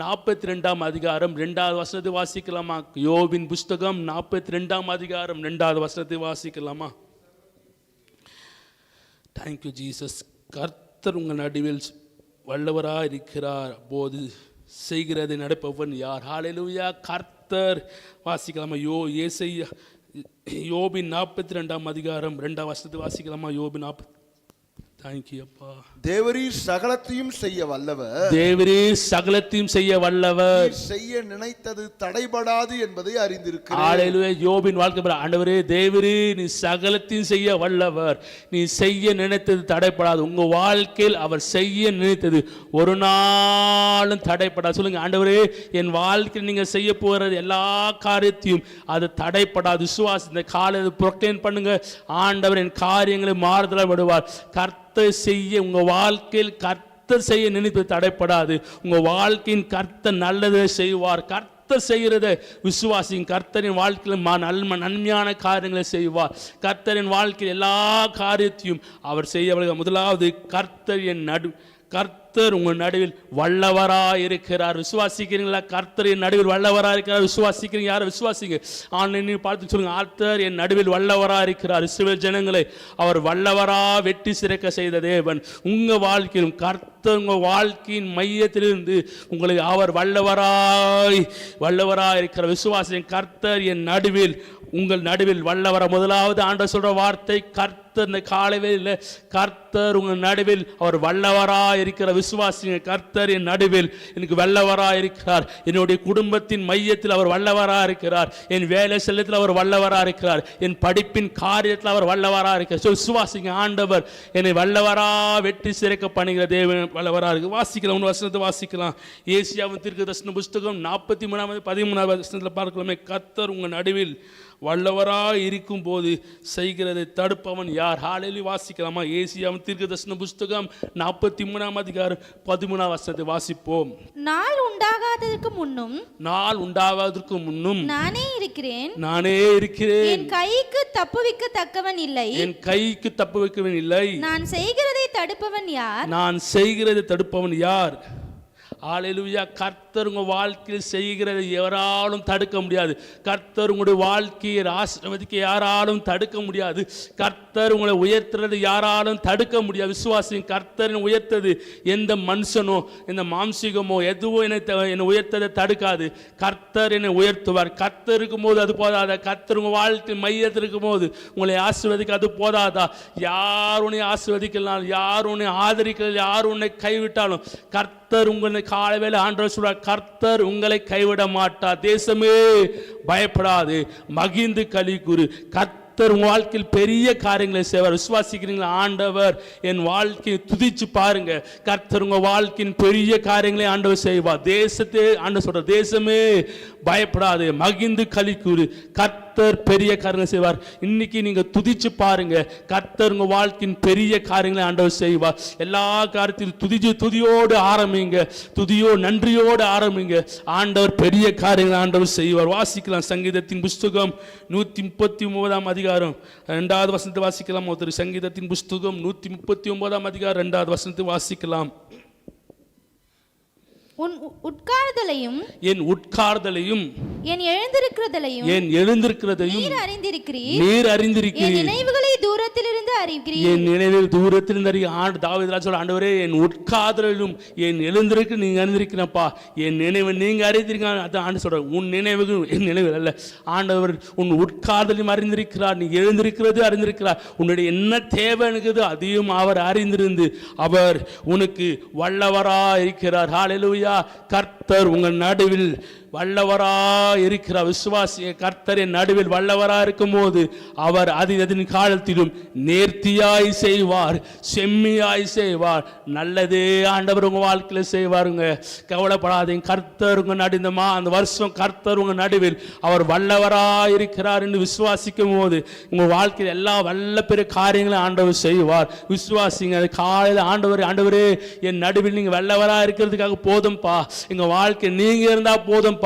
42ஆம் அதிகாரம் 2வது வசனத்தை வாசிக்கலாமா? யோபின் புஸ்தகம் 42ஆம் அதிகாரம் 2வது வசனத்தை வாசிக்கலாமா? Thank you Jesus. கர்த்தர் உங்கள் நடுவில் வல்லவராக இருக்கிறார், போது செய்கிறதை நடப்பவன் யார்? ஹல்லேலூயா. கர்த்தர். வாசிக்கலாமா? யோபின் 42ஆம் அதிகாரம் 2வது வசனத்தை வாசிக்கலாமா? யோபின் தேங்க்யூ அப்பா. தேவரீர் சகலத்தையும் செய்ய வல்லவர், தேவரே சகலத்தையும் செய்ய வல்லவர், நீர் செய்ய நினைத்தது தடைபடாது என்பதை அறிந்திருக்கிறேன். ஹalleluya. யோபின் வாழ்க்கை ஆண்டவரே தேவரே நீ சகலத்தையும் செய்ய வல்லவர், நீ செய்ய நினைத்தது தடைப்படாது. உங்க வாழ்க்கையில் அவர் செய்ய நினைத்தது ஒரு நாளும் தடைப்படாது. சொல்லுங்க ஆண்டவரே என் வாழ்க்கையில் நீங்க செய்ய போறது எல்லா காரியத்தையும் அது தடைப்படாது. விசுவாசி இந்த காலையில் புரோக்ளைம் பண்ணுங்க. ஆண்டவர் என் காரியங்களை மாறுதலாக விடுவார். கர்த்தர் செய்ய உங்க வாழ்க்கையில் கர்த்தர் செய்ய நினைத்து தடைப்படாது. உங்க வாழ்க்கையின் கர்த்தர் நல்லதை செய்வார். கர்த்தர் செய்கிறத விசுவாசிங்க. கர்த்தரின் வாழ்க்கையில் நன்மையான காரியங்களை செய்வார். கர்த்தரின் வாழ்க்கையில் எல்லா காரியத்தையும் அவர் செய்ய. முதலாவது கர்த்தர் உங்கள் நடுவில் வல்லவராக இருக்கிறார். விசுவாசிக்கிறீங்களா? கர்த்தர் நடுவில் வல்லவராக இருக்கிறார். விசுவாசிக்கிறீங்க? யாரை விசுவாசிங்க? ஆன்லைன் பார்த்து சொல்லுங்க, கர்த்தர் என் நடுவில் வல்லவராக இருக்கிறார். இஸ்ரவேல் ஜனங்களை அவர் வல்லவராக வெட்டி சிறைக்க செய்த தேவன் உங்க வாழ்க்கையிலும் கர்த்தர் உங்க வாழ்க்கையின் மையத்திலிருந்து உங்களை அவர் வல்லவராய் இருக்கிறார். விசுவாசிங்க. கர்த்தர் என் நடுவில் உங்கள் நடுவில் வல்லவர. முதலாவது ஆண்டவர் சொல்ற வார்த்தை கர்த்தர். இந்த காலையில் கர்த்தர் உங்கள் நடுவில் அவர் வல்லவராக இருக்கிற விசுவாசிங்க. கர்த்தர் என் நடுவில் எனக்கு வல்லவராக இருக்கிறார். என்னுடைய குடும்பத்தின் மையத்தில் அவர் வல்லவராக இருக்கிறார். என் வேலை செல்லத்தில் அவர் வல்லவராக இருக்கிறார். என் படிப்பின் காரியத்தில் அவர் வல்லவராக இருக்கிறார். விசுவாசிங்க. ஆண்டவர் என்னை வல்லவராக வெற்றி சிறைக்க பண்ணுகிற தேவன் வல்லவராக இருக்கு. வாசிக்கலாம், ஒன்று வசனத்தை வாசிக்கலாம். ஏசியாவின் தீர்க்கதரிசன புஸ்தகம் 43:13 வசனத்தில் பார்க்கலாமே. கர்த்தர் உங்கள் நடுவில் வல்லவராக இருக்கும் போது செய்கிறதை தடுப்பவன் யார்? ஹalleluya. வாசிக்கலாமா? ஏசியாவின் தீர்க்கதரிசன புஸ்தகம் 43:13 வசனத்தை வாசிப்போம். நாள் உண்டாகாததற்கு முன்னும் நானே இருக்கிறேன். என் கைக்கு தப்புவிக்கத்தக்கவன் இல்லை. நான் செய்கிறதை தடுப்பவன் யார்? ஹalleluya. கர்த்தர் உங்க வாழ்க்கையில் செய்கிறதை யாராலும் தடுக்க முடியாது. கர்த்தர் உங்களுடைய வாழ்க்கையை ஆசீர்வதிக்க யாராலும் தடுக்க முடியாது. கர்த்தர் உங்களை உயர்த்துறது யாராலும் தடுக்க முடியாது. விசுவாசிங்க. கர்த்தர் உயர்த்தது எந்த மனுஷனோ எந்த மாம்சீகமோ எதுவும் என்னை உயர்த்ததை தடுக்காது. கர்த்தர் என்னை உயர்த்துவார். கர்த்தர் இருக்கும் போது அது போதாதா? கர்த்தர் உங்க வாழ்க்கை மையத்தில் இருக்கும் போது உங்களை ஆசீர்வதிக்க அது போதாதா? யார் உன்னை ஆசீர்வதிக்கலாம், யார் உன்னை ஆதரிக்கலாம், யார் உன்னை கைவிட்டாலும் கர்த்தர் உங்களை காலைவேளை ஆண்டவர் சொல்றார், கர்த்தர் உங்களை கைவிட மாட்டார். தேசமே பயப்படாது, மகிழ்ந்து களி கூறு. கர்த்தர் உங்கள் வாழ்க்கையில் பெரிய காரியங்களை செய்வார். விசுவாசிக்கிறீங்களா? ஆண்டவர் என் வாழ்க்கையை துதிச்சு பாருங்க. கர்த்தர் உங்கள் வாழ்க்கையின் பெரிய காரியங்களை ஆண்டவர் செய்வார். தேசத்தை ஆண்டவர் சொல்ற, தேசமே பயப்படாது, மகிழ்ந்து களி கூறு. கர்த்தர் பெரிய காரியங்களை செய்வார். இன்னைக்கு நீங்க துதிச்சு பாருங்க. கர்த்தர் உங்க வாழ்க்கையின் பெரிய காரியங்களை ஆண்டவர் செய்வார். எல்லா காரியத்திலும் துதியோடு ஆரம்பிங்க. நன்றியோடு ஆரம்பிங்க. ஆண்டவர் பெரிய காரியங்களை ஆண்டவர் செய்வார். வாசிக்கலாம். சங்கீதத்தின் புஸ்தகம் 139 அதிகாரம் 2வது வசனத்தை வாசிக்கலாம். சங்கீதத்தின் புஸ்தகம் 139 அதிகாரம் 2வது வசனத்தை வாசிக்கலாம். உன் உட்கார்தலையும் என் உட்கார்தலையும் என் எழுந்திருக்கிறதையும் நீர் அறிந்திருக்கிறீர். என் நினைவுகளை தூரத்திலிருந்து அறிகிறீர். என் நினைவில் தூரத்திலிருந்து அறிய. தாவீது ராஜா சொல்ற, ஆண்டவரே என் உட்கார்தலிலும் என் எழுந்திருக்கு நீங்க அறிந்திருக்கிறப்பா. என் நினைவு நீங்க அறிந்திருக்க. அதான் ஆண்டு சொல்ற, உன் நினைவுகள் என் நினைவில் அல்ல. ஆண்டவர் உன் உட்கார்தலையும் அறிந்திருக்கிறார். நீ எழுந்திருக்கிறது அறிந்திருக்கிறார். உன்னுடைய என்ன தேவை இருக்குது அதையும் அவர் அறிந்திருந்து அவர் உனக்கு வல்லவரா இருக்கிறார். ஹalleluya. கர்த்தர் உங்கள் நடுவில் வல்லவராக இருக்கிறார். விசுவாசிய. கர்த்தரின் நடுவில் வல்லவராக இருக்கும் போது அவர் அதன் காலத்திலும் நேர்த்தியாய் செய்வார், செம்மியாய் செய்வார். நல்லதே ஆண்டவர் உங்க வாழ்க்கையில் செய்வாருங்க. கவலைப்படாதீங்க. கர்த்தர் உங்க நடுந்தமா அந்த வருஷம் கர்த்தர் உங்க நடுவில் அவர் வல்லவராக இருக்கிறார் என்று விசுவாசிக்கும் போது உங்க வாழ்க்கையில் எல்லா வல்ல பெரிய காரியங்களும் ஆண்டவர் செய்வார். விசுவாசிங்க. அது காலையில் ஆண்டவரே என் நடுவில் நீங்க வல்லவராக இருக்கிறதுக்காக போதும்பா. எங்க வாழ்க்கை நீங்க இருந்தா போதும்.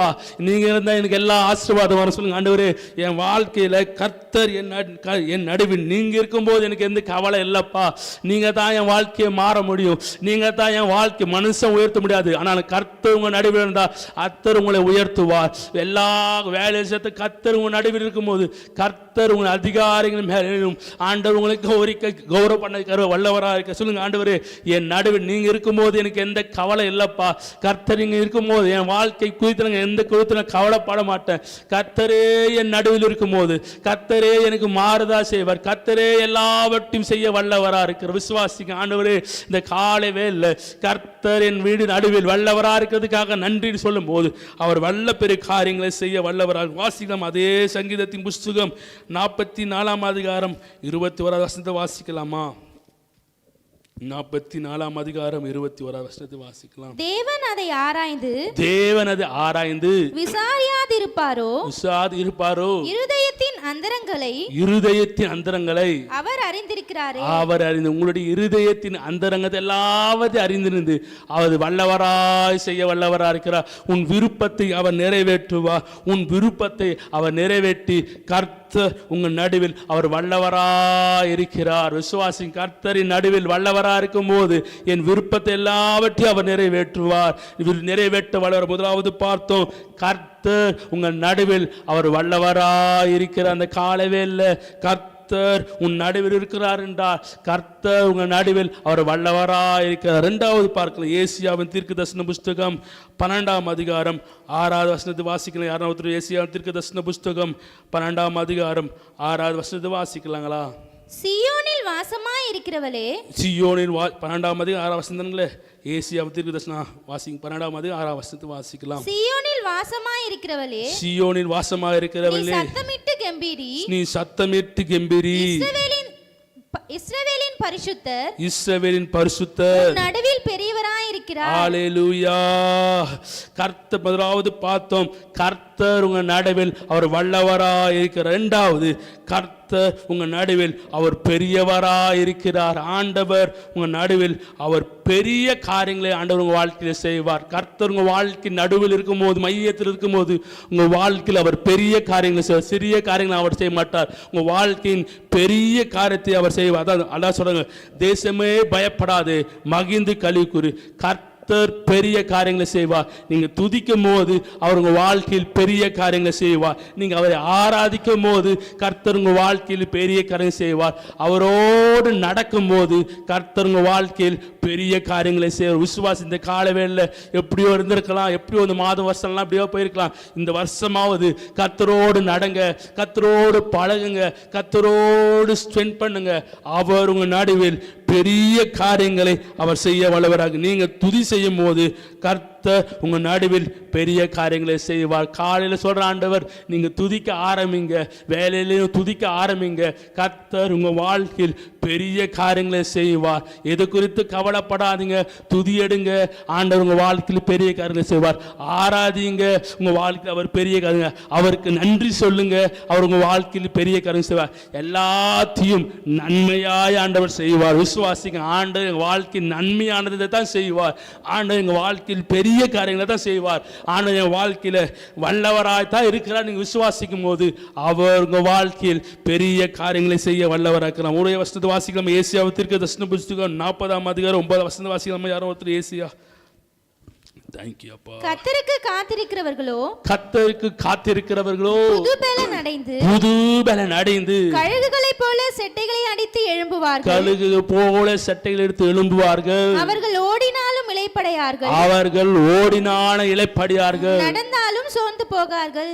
நீங்க இருந்தா எனக்கு எல்லா ஆசீர்வாதம் வர சொல்லுங்க. ஆண்டவரே என் வாழ்க்கையில கர்த்தர் என் நடுவில் நீங்க இருக்கும்போது எனக்கு எந்த கவலை இல்லப்பா. நீங்க தான் என் வாழ்க்கையை மாற முடியும். நீங்க தான் என் வாழ்க்கை மனுஷன் உயர்த்த முடியாது. ஆனால் கர்த்தர் உங்க நடுவில் இருந்தா கர்த்தர் உங்களை உயர்த்துவார். எல்லா வேலை சேர்த்து கர்த்தர் உங்க நடுவில் இருக்கும்போது கர்த்தர் உங்கள் அதிகாரிகள் மேலும் ஆண்டவர் உங்களுக்கு கௌரவ பண்ண வல்லவராக இருக்க சொல்லுங்க. ஆண்டவரே என் நடுவில் நீங்க இருக்கும்போது எனக்கு எந்த கவலை இல்லப்பா. கர்த்தர் இங்க இருக்கும்போது என் வாழ்க்கை குறித்து எந்த குறித்து நான் கவலைப்பட மாட்டேன். கர்த்தரே என் நடுவில் இருக்கும் போது கர்த்தரே எனக்கு மாறுதா செய்வார். கர்த்தரே எல்லாவற்றையும் செய்ய வல்லவரா இருக்கிற விசுவாசிங்க. ஆண்டவரே, இந்த காலை வேளை கர்த்தர் என் வீடு நடுவில் வல்லவரா இருக்கிறதுக்காக நன்றி சொல்லும் போது அவர் வல்ல பெரிய காரியங்களை செய்ய வல்லவராக. வாசிக்கலாம் அதே சங்கீதத்தின் புஸ்தகம் 44 அதிகாரம் 21 வசனத்தை வாசிக்கலாமா? 44 அதிகாரம் 21 வசனத்தை வாசிக்கலாம். தேவன் அதை ஆராய்ந்து விசாரியாதிருப்பாரோ இருதயத்தின் அந்தரங்களை அவர் அறிந்திருக்கிறாரே. அவர் அறிந்து உங்களுடைய இருதயத்தின் அந்தரங்கத்தை எல்லாவற்றையும் அறிந்திருந்து அவர் வல்லவராய் செய்ய வல்லவராய் இருக்கிறார். உன் விருப்பத்தை அவர் நிறைவேற்றுவார். உன் விருப்பத்தை அவர் நிறைவேற்றி கர்த்தர் உங்கள் நடுவில் அவர் வல்லவராய் இருக்கிறார். விசுவாசி கர்த்தரின் நடுவில் வல்லவராய் இருக்கும் போது என் விருப்பத்தை எல்லாவற்றையும் அவர் நிறைவேற்றுவார். நிறைவேற்ற வல்லவர். முதலாவது பார்த்தோம், கர்த்தர் உங்கள் நடுவில் அவர் வல்லவராய் இருக்கிறார். அந்த காலவேல கர்த்தர் உன் நடுவில் இருக்கிறார் என்றால் கர்த்தர் உங்கள் நடுவில் அவர் வல்லவராய் இருக்கிறார். இரண்டாவது பார்க்கலாம், ஏசியாவின் தீர்க்கதரிசன புஸ்தகம் 12 அதிகாரம் 6 வசனத்தை வாசிக்கலாம். யாராவது ஏசியாவின் தீர்க்கதரிசன புஸ்தகம் 12 அதிகாரம் 6 வசனத்தை வாசிக்கலாங்களா? சீயோனில் வாசமாய் இருக்கிறவளே. சீயோனில் 12 அதிகாரம் 6 வசனங்களே ஏசியாவின் தீர்க்கதரிசன வாசிங்க. 12 அதிகாரம் 6 வசனத்தை வாசிக்கலாம். சீயோனில் வாசமாய் இருக்கிறவளே, சீயோனில் வாசமாய் இருக்கிறவளே, நீ சத்தமிட்டு கெம்பீரி. நீ சத்தமிட்டு கெம்பீரி. இஸ்ரவேலின் பரிசுத்தர் நடுவில் பெரியவராய் இருக்கிறார். ஹல்லேலூயா. கர்த்தர் முதலாவது பார்த்தோம், கர்த்தர் உங்க நடுவில் அவர் வல்லவராய் இருக்கிறார். இரண்டாவது, கர்த்தர் உங்க நடுவில் அவர் பெரியவராய் இருக்கிறார். ஆண்டவர் உங்க நடுவில் அவர் பெரிய காரியங்களை ஆண்டவர் உங்க வாழ்க்கையில செய்வார். கர்த்தர் உங்க வாழ்க்கை நடுவில் இருக்கும் போது, மையத்தில் இருக்கும் போது உங்க வாழ்க்கையில் அவர் பெரிய காரியங்களை செய்வார். சிறிய காரியங்களை அவர் செய்ய மாட்டார். உங்க வாழ்க்கையின் பெரிய காரியத்தை அவர் செய்வார். அதான் சொல்றாங்க, தேசமே பயப்படாது, மகிழ்ந்து களி கூறு. கர்த்தர் பெரிய காரியங்களை செய்வார். நீங்க துதிக்கும் போது அவர் உங்க வாழ்க்கையில் பெரிய காரியங்களை செய்வார். நீங்க அவரை ஆராதிக்கும் போது கர்த்தர் உங்க வாழ்க்கையில் பெரிய காரியங்களை செய்வார். அவரோடு நடக்கும் போது கர்த்தர் உங்க வாழ்க்கையில் பெரிய காரியங்களை செய்வார். விசுவாசி இந்த காலவேளையில் எப்படியோ இருந்திருக்கலாம், எப்படியோ இந்த மாதம் வருஷம்லாம் எப்படியோ போயிருக்கலாம். இந்த வருஷமாவது கர்த்தரோடு நடங்க, கர்த்தரோடு பழகுங்க, கர்த்தரோடு ஸ்பெண்ட் பண்ணுங்க. அவர் உங்க நடுவில் பெரிய காரியங்களை அவர் செய்ய வல்லவராக. நீங்க துதி செய்யும் போது கர்த்தர் உங்க நடுவில் பெரிய காரியங்களை செய்வார். காலையில் சொல்ற ஆண்டவர், நீங்க துதிக்க ஆரம்பிங்க, வேலையிலையும் துதிக்க ஆரம்பிங்க. கர்த்தர் உங்க வாழ்க்கையில் பெரிய காரியங்களை செய்வார். எது குறித்து கவலைப்படாதீங்க, துதி எடுங்க. ஆண்டவர் உங்க வாழ்க்கையில் பெரிய காரியங்களை செய்வார். ஆராதிங்க, உங்க வாழ்க்கையில் அவர் பெரிய காரியங்க. அவருக்கு நன்றி சொல்லுங்க, அவர் உங்க வாழ்க்கையில் பெரிய காரியம் செய்வார். எல்லாத்தையும் நன்மையாய் ஆண்டவர் செய்வார். விசுவாசிங்க, ஆண்டவர் எங்க வாழ்க்கை நன்மையானதை தான் செய்வார். ஆண்டவர் எங்க வாழ்க்கையில் பெரிய காரியங்களை தான் செய்வார். ஆண்டவர் என் வாழ்க்கையில வல்லவராய் தான் இருக்கிறார். நீங்க விசுவாசிக்கும் போது அவர் உங்க வாழ்க்கையில் பெரிய காரியங்களை செய்ய வல்லவராக இருக்கிறார். உடைய வசனத்தை வாசிக்கலாம். ஏசியாவின் தீர்க்கதரிசன புஸ்தகம் 40 அதிகாரம் 9 வசனத்தை வாசிக்கலாம். யாரோ ஒருத்தர் ஏசியா. தேங்க்யூ அப்பா. கர்த்தருக்கு காத்திருக்கிறவர்களோ புது பலன் அடைந்து கழுகுகளைப் போல செட்டைகளை அடித்து எழும்புவார்கள். கழுகு போல செட்டைகளை எடுத்து எழும்புவார்கள். அவர்கள் ஓடினாலும் இளைப்படையார்கள். நடந்தாலும் சோர்ந்து போகார்கள்.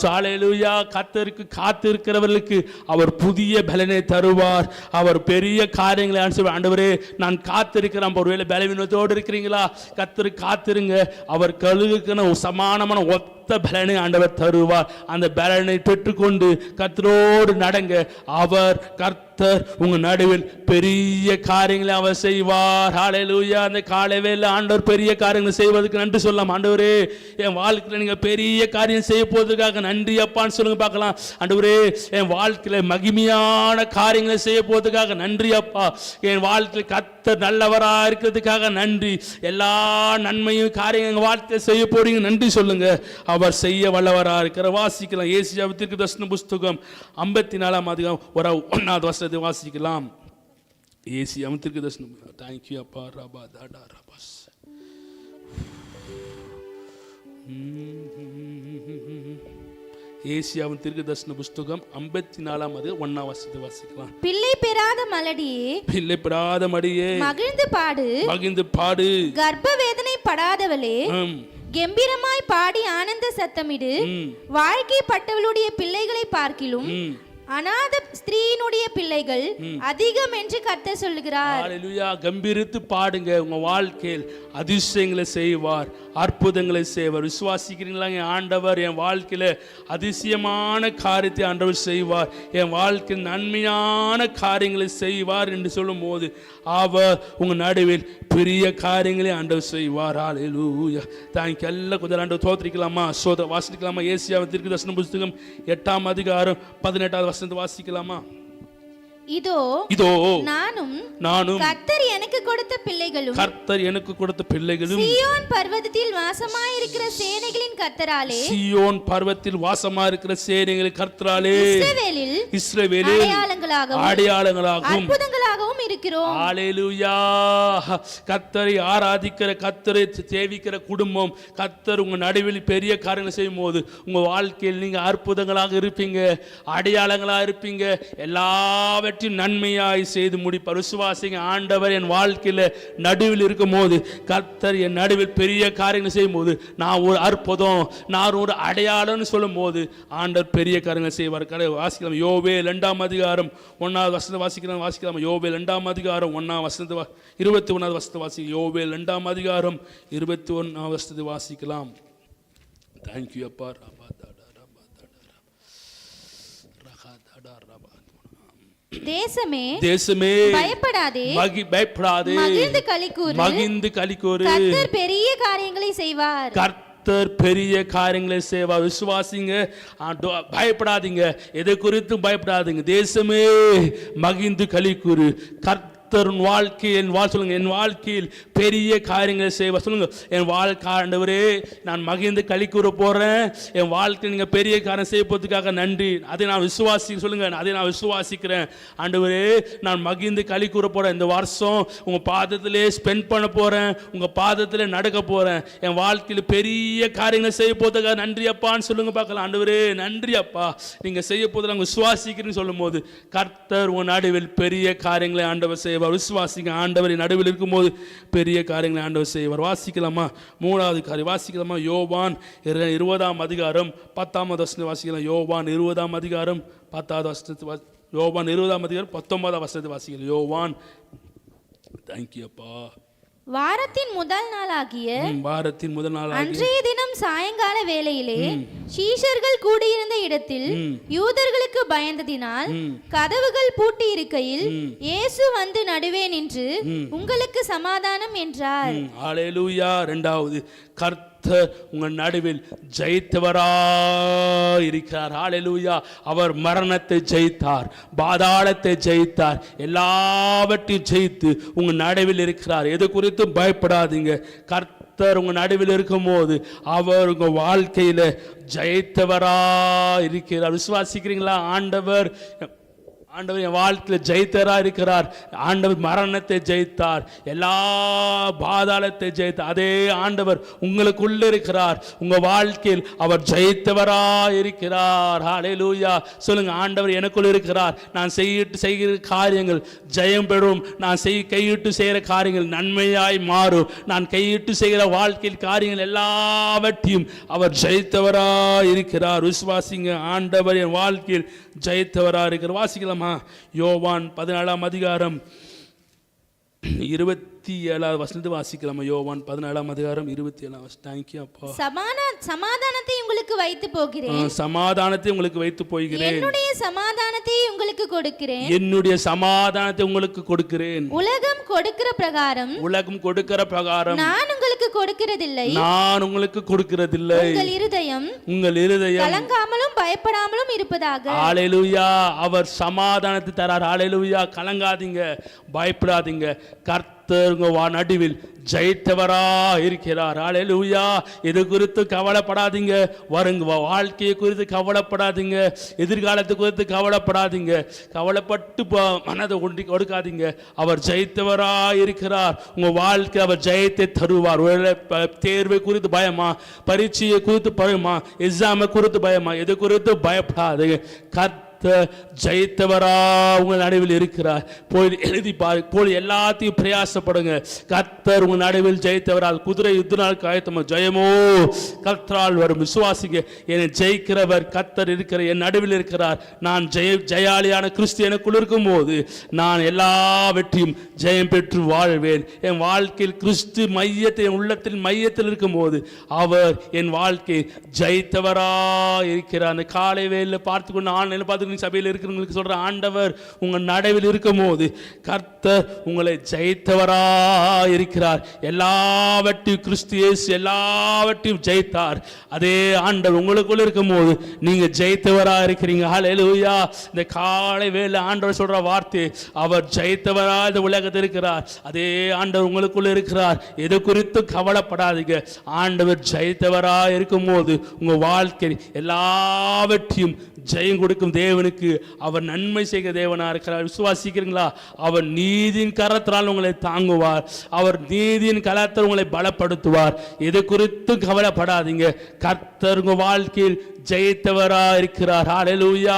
ஹல்லேலூயா. கர்த்தருக்கு காத்திருக்கிறவர்களுக்கு அவர் புதிய பலனை தருவார். அவர் பெரிய காரியங்களை ஆண்டவரே நான் காத்திருக்கிறேன். ஒருவேளை பலவீனத்தோடு இருக்கிறீங்களா? கர்த்தருக்கு காத்திருங்க. அவர் கழுகுக்கு சமானமான பலனை ஆண்டவர் தருவார். அந்த பலனை பெற்றுக்கொண்டு கர்த்தரோடு நடங்க. அவர் கர்த்தர் உங்க நடுவில் பெரிய காரியங்களை அவர் செய்வார். ஹல்லேலூயா. அந்த காலைவேளை ஆண்டவர் பெரிய காரியங்களை செய்வதற்கு நன்றி சொல்லலாம். ஆண்டவரே, என் வாழ்க்கையில் நீங்க பெரிய காரியம் செய்ய போவதற்காக நன்றி அப்பான்னு சொல்லுங்க பார்க்கலாம். ஆண்டவரே, என் வாழ்க்கையில மகிமையான காரியங்களை செய்ய போவதற்காக நன்றி அப்பா. என் வாழ்க்கையில் கர்த்தர் நல்லவரா இருக்கிறதுக்காக நன்றி. எல்லா நன்மையும் காரியம் எங்க வாழ்க்கையில் செய்ய போறீங்க நன்றி சொல்லுங்க. அவர் செய்ய வல்லவராக இருக்கிற. வாசிக்கலாம். ஏசியாவின் தீர்க்கதரிசன புஸ்தகம் 54 அதிகாரம் 1 வசனத்தை வாசிக்கலாம். ஏசியாவின் தீர்க்கதரிசனம். தேங்க்யூ அப்பா. ரபா தாடா ரபாஸ். ஏசியாவின் தீர்க்கதரிசன புஸ்தகம் 54 அதிகாரம் 1 வசனத்தை வாசிக்கலாம். பிள்ளை பெறாத மடியே மகிழ்ந்து பாடு. கர்ப்ப வேதனை படாதவளே கெம்பீரமாய் பாடி ஆனந்த சத்தமிடு. வாழ்க்கைப்பட்டவளுடைய பிள்ளைகளை பார்க்கிலும் அநாத ஸ்திரீனுடைய பிள்ளைகள் அதிகம் என்று கர்த்தர் சொல்லுகிறார். ஹalleluya. கம்பீரித்து பாடுங்க. உங்க வாழ்க்கையில் அதிசயங்களை செய்வார், அற்புதங்களை செய்வார். விசுவாசிக்கிறீங்களா? என் ஆண்டவர் என் வாழ்க்கையில அதிசயமான காரியத்தை ஆண்டவர் செய்வார், என் வாழ்க்கையில் நன்மையான காரியங்களை செய்வார் என்று சொல்லும் போது அவர் உங்க நடுவில் பெரிய காரியங்களை ஆண்டவர் செய்வார். ஹalleluya. தேங்க்யூ. எல்லாம் கொஞ்சம் ஆண்டவர் தோத்திரிக்கலாமா? வாசிக்கலாமா? ஏசாயா தீர்க்கதரிசன புத்தகம் 8ஆம் அதிகாரம் 18வது வசனத்தை வாசிக்கலாமா? இதோ நானும் கர்த்தர் எனக்கு கொடுத்த பிள்ளைகளும் சீயோன் பர்வதத்தில் வாசமாயிருக்கிற சேனைகளின் கர்த்தராலே இஸ்ரவேலில் அடையாளங்களாகவும் அற்புதங்களாகவும் இருக்கிறோம். ஹalleluya. கர்த்தரை ஆராதிக்கிற, கர்த்தரை சேவிக்கிற குடும்பம், கர்த்தர் உங்க நடுவில் பெரிய காரியங்களை செய்யும் போது உங்க வாழ்க்கையில் நீங்க அற்புதங்களாக இருப்பீங்க, அடையாளங்களாக இருப்பீங்க, எல்லாவற்றையும் நன்மையாய் செய்து முடிப்பார். விசுவாசிங்க. ஆண்டவர் என் வாழ்க்கையில நடுவில் இருக்கும் போது, கர்த்தர் என் நடுவில் பெரிய காரியங்களை செய்யும் போது, நான் ஒரு அற்புதம், நான் ஒரு அடையாளம்னு சொல்லும் போது ஆண்டவர் பெரிய காரியங்களை செய்வார். வாசிக்கலாம். யோவேல் 2ஆம் அதிகாரம் 1வது வசனத்தை வாசிக்கலாம். யோவேல் 2ஆம் அதிகாரம் 1ஆம் வசனத்தை 21வது வசனத்தை வாசிக்கலாம். யோவேல் 2ஆம் அதிகாரம் 21ஆம் வசனத்தை வாசிக்கலாம். தேங்க்யூ அப்பா. தேசமே பயப்படாதே, மகிழ்ந்து களிக்கூறு. கர்த்தர் பெரிய காரியங்களை செய்வார். கர்த்தர் பெரிய காரியங்களை செய்வார். விசுவாசிங்க. பயப்படாதீங்க. எதை குறித்தும் பயப்படாதீங்க. தேசமே மகிழ்ந்து களிக்கூறு. கர்த்தர் வாழ்க்கையில் சொல்லுங்க, என் வாழ்க்கையில் பெரிய காரியங்களை செய்வ சொல்லுங்க. என் வாழ்க்கை ஆண்டவரே, நான் மகிழ்ந்து களி கூற போறேன். என் வாழ்க்கையில் நீங்க பெரிய காரியம் செய்ய போறதுக்காக நன்றி. அதை நான் சொல்லுங்க. அதை நான் விசுவாசிக்கிறேன். ஆண்டவரே, நான் மகிழ்ந்து களி கூற போறேன். இந்த வருஷம் உங்க பாதத்திலே ஸ்பெண்ட் பண்ண போறேன், உங்க பாதத்திலே நடக்க போறேன். என் வாழ்க்கையில் பெரிய காரியங்களை செய்ய போறதுக்காக நன்றி அப்பான்னு சொல்லுங்க பார்க்கலாம். ஆண்டவரே நன்றி அப்பா, நீங்க செய்ய போது நாங்கள் விசுவாசிக்கிறேன்னு சொல்லும் போது கர்த்தர் உன் நடுவில் பெரிய காரியங்களை ஆண்டவர் செய்ய விசுவாசிங்க. ஆண்டவரின் நடுவில் இருக்கும் போது பெரிய காரியங்களை ஆண்டவர் செய்வார். வாசிக்கலாமா? 3வது காரியம் வாசிக்கலாமா? யோவான் 20ஆம் அதிகாரம் 10வது வசனத்தை வாசிக்கலாம். யோவான் 20ஆம் அதிகாரம் 10வது வசனத்தை யோவான் 20ஆம் அதிகாரம் 19வது வசனத்தை வாசிக்கலாம். யோவான். தேங்க்யூ அப்பா. வாரத்தின் முதல் நாளாகிய அன்றைய தினம் சாயங்கால வேளையிலே சீஷர்கள் கூடியிருந்த இடத்தில் யூதர்களுக்கு பயந்ததினால் கதவுகள் பூட்டி இருக்கையில் இயேசு வந்து நடுவே நின்று உங்களுக்கு சமாதானம் என்றார். ஹalleluya. 2வது, கர்த்தர் உங்கள் நடுவில் ஜெயித்தவராயிருக்கிறார். ஹalleluya. அவர் மரணத்தை ஜெயித்தார், பாதாளத்தை ஜெயித்தார், எல்லாவற்றையும் ஜெயித்து உங்க நடுவில் இருக்கிறார். எது குறித்தும் பயப்படாதீங்க. கர்த்தர் உங்க நடுவில் இருக்கும் போது அவர் உங்க வாழ்க்கையில ஜெயித்தவராயிருக்கிறார். விசுவாசிக்கிறீங்களா? ஆண்டவர் என் வாழ்க்கையில் ஜெயித்தரா இருக்கிறார். ஆண்டவர் மரணத்தை ஜெயித்தார், எல்லா பாதாளத்தை ஜெயித்தார். அதே ஆண்டவர் உங்களுக்குள்ள இருக்கிறார். உங்க வாழ்க்கையில் அவர் ஜெயித்தவரா இருக்கிறார். ஹalleluya. சொல்லுங்க. ஆண்டவர் எனக்குள்ள இருக்கிறார். நான் செய்கிற காரியங்கள் ஜெயம் பெறும். நான் கையிட்டு செய்கிற காரியங்கள் நன்மையாய் மாறும். நான் கையிட்டு செய்கிற வாழ்க்கையில் காரியங்கள் எல்லாவற்றையும் அவர் ஜெயித்தவரா இருக்கிறார். விசுவாசிங்க. ஆண்டவர் என் வாழ்க்கையில் ஜெயித்தவரா இருக்கிறார். வாசிக்கலாமா? யோவான் 14ஆம் அதிகாரம் 27வது வசனத்தை வாசிக்கலாமா? யோவான் 14ஆம் அதிகாரம் 27ஆம் வசனம். தேங்க்யூ அப்பா. சமாதானத்தை உங்களுக்கு வைத்து போகிறேன், சமாதானத்தை உங்களுக்கு வைத்து போகிறேன், என்னுடைய சமாதானத்தை உங்களுக்கு கொடுக்கிறேன், என்னுடைய சமாதானத்தை உங்களுக்கு கொடுக்கிறேன். உலகம் கொடுக்கிற பிரகாரம் நான் உங்களுக்கு கொடுக்கிறதில்லை, உங்கள் இருதயம் கலங்காமலும் பயப்படாமலும் இருப்பதாக. ஹalleluya. அவர் சமாதானத்தை தரார். ஹalleluya. கலங்காதீங்க, பயப்படாதீங்க. கர்த்தர் உங்க நடுவில் ஜெயித்தவரா இருக்கிறார். ஹalleluya. இது குறித்து கவலைப்படாதீங்க. வருங்க வாழ்க்கையை குறித்து கவலைப்படாதீங்க. எதிர்காலத்தை குறித்து கவலைப்படாதீங்க. கவலைப்பட்டு மனதை கொடுக்காதீங்க. அவர் ஜெயித்தவரா இருக்கிறார். உங்க வாழ்க்கை அவர் ஜெயத்தை தருவார். தேர்வை குறித்து பயமா, பரீட்சையை குறித்து பயமா, எக்ஸாமை குறித்து பயமா, எது குறித்து பயப்படாதீங்க. கர்த்தர் ஜெயித்தவரா உங்கள் நடுவில் இருக்கிறார். போய் எழுதி பாரு, போய் எல்லாத்தையும் பிரயாசப்படுங்க. கர்த்தர் உங்கள் நடுவில் ஜெயித்தவரா. குதிரை யுத்த நாள் காயத்தமா ஜெயமோ கர்த்தரால் வரும். விசுவாசிங்க, என்னை ஜெயிக்கிறவர் கர்த்தர் இருக்கிற என் நடுவில் இருக்கிறார். நான் ஜெயாலியான கிறிஸ்து எனக்குள் இருக்கும் போது நான் எல்லா வெற்றியும் ஜெயம் பெற்று வாழ்வேன். என் வாழ்க்கையில் கிறிஸ்து மையத்தை, என் உள்ளத்தில் மையத்தில் இருக்கும் போது அவர் என் வாழ்க்கை ஜெயித்தவரா இருக்கிறார். அந்த காலை வேளையில பார்த்து கொண்டு ஆன்லைன்ல பார்த்து சபையில் இருக்கிறவங்களுக்கு சொல்ற, ஆண்டவர் உங்கள் நடுவில் இருக்கும் போது கர்த்தர் உங்களை ஜெயித்தவரா இருக்கிறார். எல்லாவற்றையும் கிறிஸ்து இயேசு எல்லாவற்றையும் ஜெயித்தார். அதே ஆண்டவர் உங்களுக்குள்ள இருக்கும் போது நீங்க ஜெயித்தவரா இருக்கிறீங்க. ஹல்லேலூயா. இந்த காலை வேளையில ஆண்டவர் சொல்ற வார்த்தை, அவர் ஜெயித்தவரா இந்த உலகத்தில் இருக்கிறார். அதே ஆண்டவர் உங்களுக்குள்ள இருக்கிறார். எது குறித்து கவலைப்படாதீங்க. ஆண்டவர் ஜெயித்தவரா இருக்கும் போது உங்க வாழ்க்கை எல்லாவற்றையும் ஜெயம் கொடுக்கும் தேவனுக்கு அவர் நன்மை செய்கிற தேவனா இருக்கிறார். விசுவாசிக்கிறீங்களா? அவர் நீதியின் கரத்தினால் உங்களை தாங்குவார். அவர் நீதியின் கரத்தால் உங்களை பலப்படுத்துவார். எது குறித்து கவலைப்படாதீங்க. கர்த்தர் உங்க வாழ்க்கையில் ஜெயித்தவரா இருக்கிறார். ஹல்லேலூயா.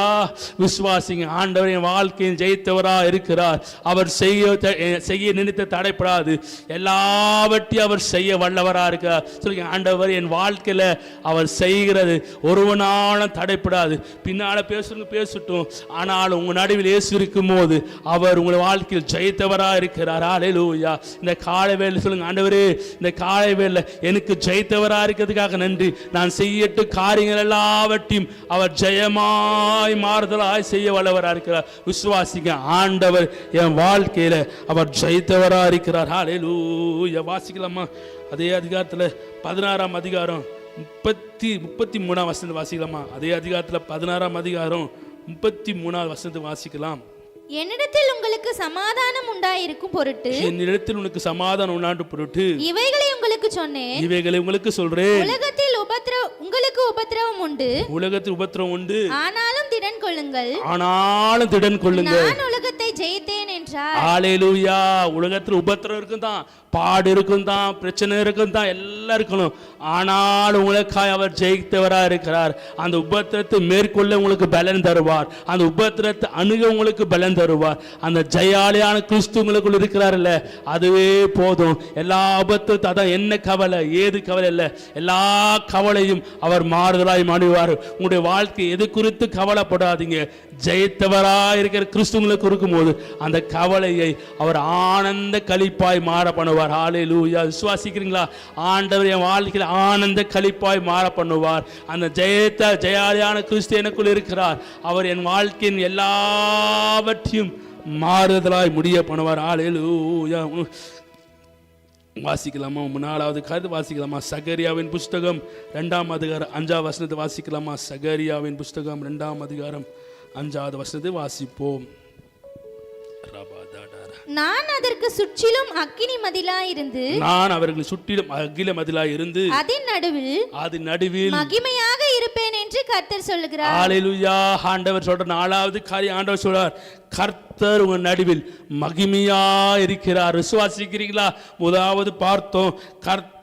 விசுவாசிங்க, ஆண்டவர் என் வாழ்க்கையில் ஜெயித்தவரா இருக்கிறார். அவர் செய்ய நினைத்த தடைப்படாது. எல்லாவற்றையும் அவர் செய்ய வல்லவரா இருக்கிறார். சொல்லுங்க, ஆண்டவர் என் வாழ்க்கையில அவர் செய்கிறது ஒருவனாலும் தடைப்படாது. பின்னால பேசட்டும், ஆனால் உங்க நடுவில் இயேசு இருக்கும் போது அவர் உங்கள் வாழ்க்கையில் ஜெயித்தவரா இருக்கிறார். ஹல்லேலூயா. இந்த காலை வேளையில சொல்லுங்க, ஆண்டவரே இந்த காலை வேளையில எனக்கு ஜெயித்தவரா இருக்கிறதுக்காக நன்றி. நான் செய்யட்டு காரியங்கள் எல்லாம் அவர் ஜெயமாய் மாறுதலாய் செய்ய வல்லவராக இருக்கிறார். விசுவாசிங்க, ஆண்டவர் என் வாழ்க்கையில அவர் ஜெயித்தவரா இருக்கிறார். ஹல்லேலூயா. வாசிக்கலாமா? அதே அதிகாரத்தில் 16ஆம் அதிகாரம் 33ஆம் வசனத்தை வாசிக்கலாமா? அதே அதிகாரத்தில் 16ஆம் அதிகாரம் 33ஆம் வசனத்தை வாசிக்கலாம். என்னிடத்தில் உங்களுக்கு சமாதானம் உண்டாயிருக்கும் பொருட்டு, என்னிடத்தில் உனக்கு சமாதானம் உண்டாண்டு பொருட்டு இவைகளை உங்களுக்கு சொன்னேன். இவைகளை உங்களுக்கு சொல்றேன். உலகத்தில் உங்களுக்கு உபத்திரவம் உண்டு. உலகத்தில் உபத்திரவம் உண்டு. ஆனாலும் திடன் கொள்ளுங்கள். ஆனாலும் திடன் கொள்ளுங்கள். நான் உலகத்தை ஜெயித்தேன் என்றார். ஹல்லேலூயா. உலகத்தில் உபத்திரம் இருக்கும் தான், பாடு இருக்கும் தான், பிரச்சனை இருக்கும் தான், எல்லாம் இருக்கணும். ஆனால் உங்களுக்காய் அவர் ஜெயித்தவரா இருக்கிறார். அந்த உபத்திரத்தை மேற்கொள்ள உங்களுக்கு பலன் தருவார். அந்த உபத்திரத்தை அணுக உங்களுக்கு பலன் தருவார். அந்த ஜெயாலியான கிறிஸ்து உங்களுக்குள் இருக்கிறார்ல, அதுவே போதும். எல்லா உபத்திரத்தை, அதான் என்ன கவலை, ஏது கவலை இல்லை, எல்லா கவலையும் அவர் மாறுதலாய் மாடுவார். உங்களுடைய வாழ்க்கை எது குறித்து கவலைப்படாதீங்க. ஜெயித்தவரா இருக்கிற கிறிஸ்து உங்களுக்கு இருக்கும்போது அந்த கவலையை அவர் ஆனந்த களிப்பாய் மாற பண்ணுவார். ஹல்லேலூயா. விசுவாசிக்கிறீங்களா? ஆண்டவர் என் வாழ்க்கையில் ஆனந்த களிப்பாய் மாற பண்ணுவார். அந்த ஜெயாலியான கிறிஸ்து எனக்குள் இருக்கிறார். அவர் என் வாழ்க்கையின் எல்லாவற்றையும் மாறுதலாய் முடிய பண்ணுவார். ஹல்லேலூயா. வாசிக்கலாமா? 4வது கருத்து வாசிக்கலாமா? சகரியாவின் புஸ்தகம் 2ஆம் அதிகாரம் 5ஆம் வசனத்தை வாசிக்கலாமா? சகரியாவின் புஸ்தகம் 2ஆம் அதிகாரம் 5வது வசனத்தை வாசிப்போம். நான் அதற்கு சுற்றிலும் அக்கினி மதிலாயிருந்து, நான் அவர்கள் சுற்றிலும் அகில மதிலாயிருந்து அதன் நடுவில் மகிமையாக இருப்பேன் என்று கர்த்தர் சொல்லுகிறார். ஹல்லேலூயா. ஆண்டவர் சொல்ற 4வது காரியம், ஆண்டவர் சொல்றார், கர்த்தர் உங்கள் நடுவில் மகிமையா இருக்கிறார். விசுவாசிக்கிறீங்களா? முதலாவது பார்த்தோம், கர்த்தர்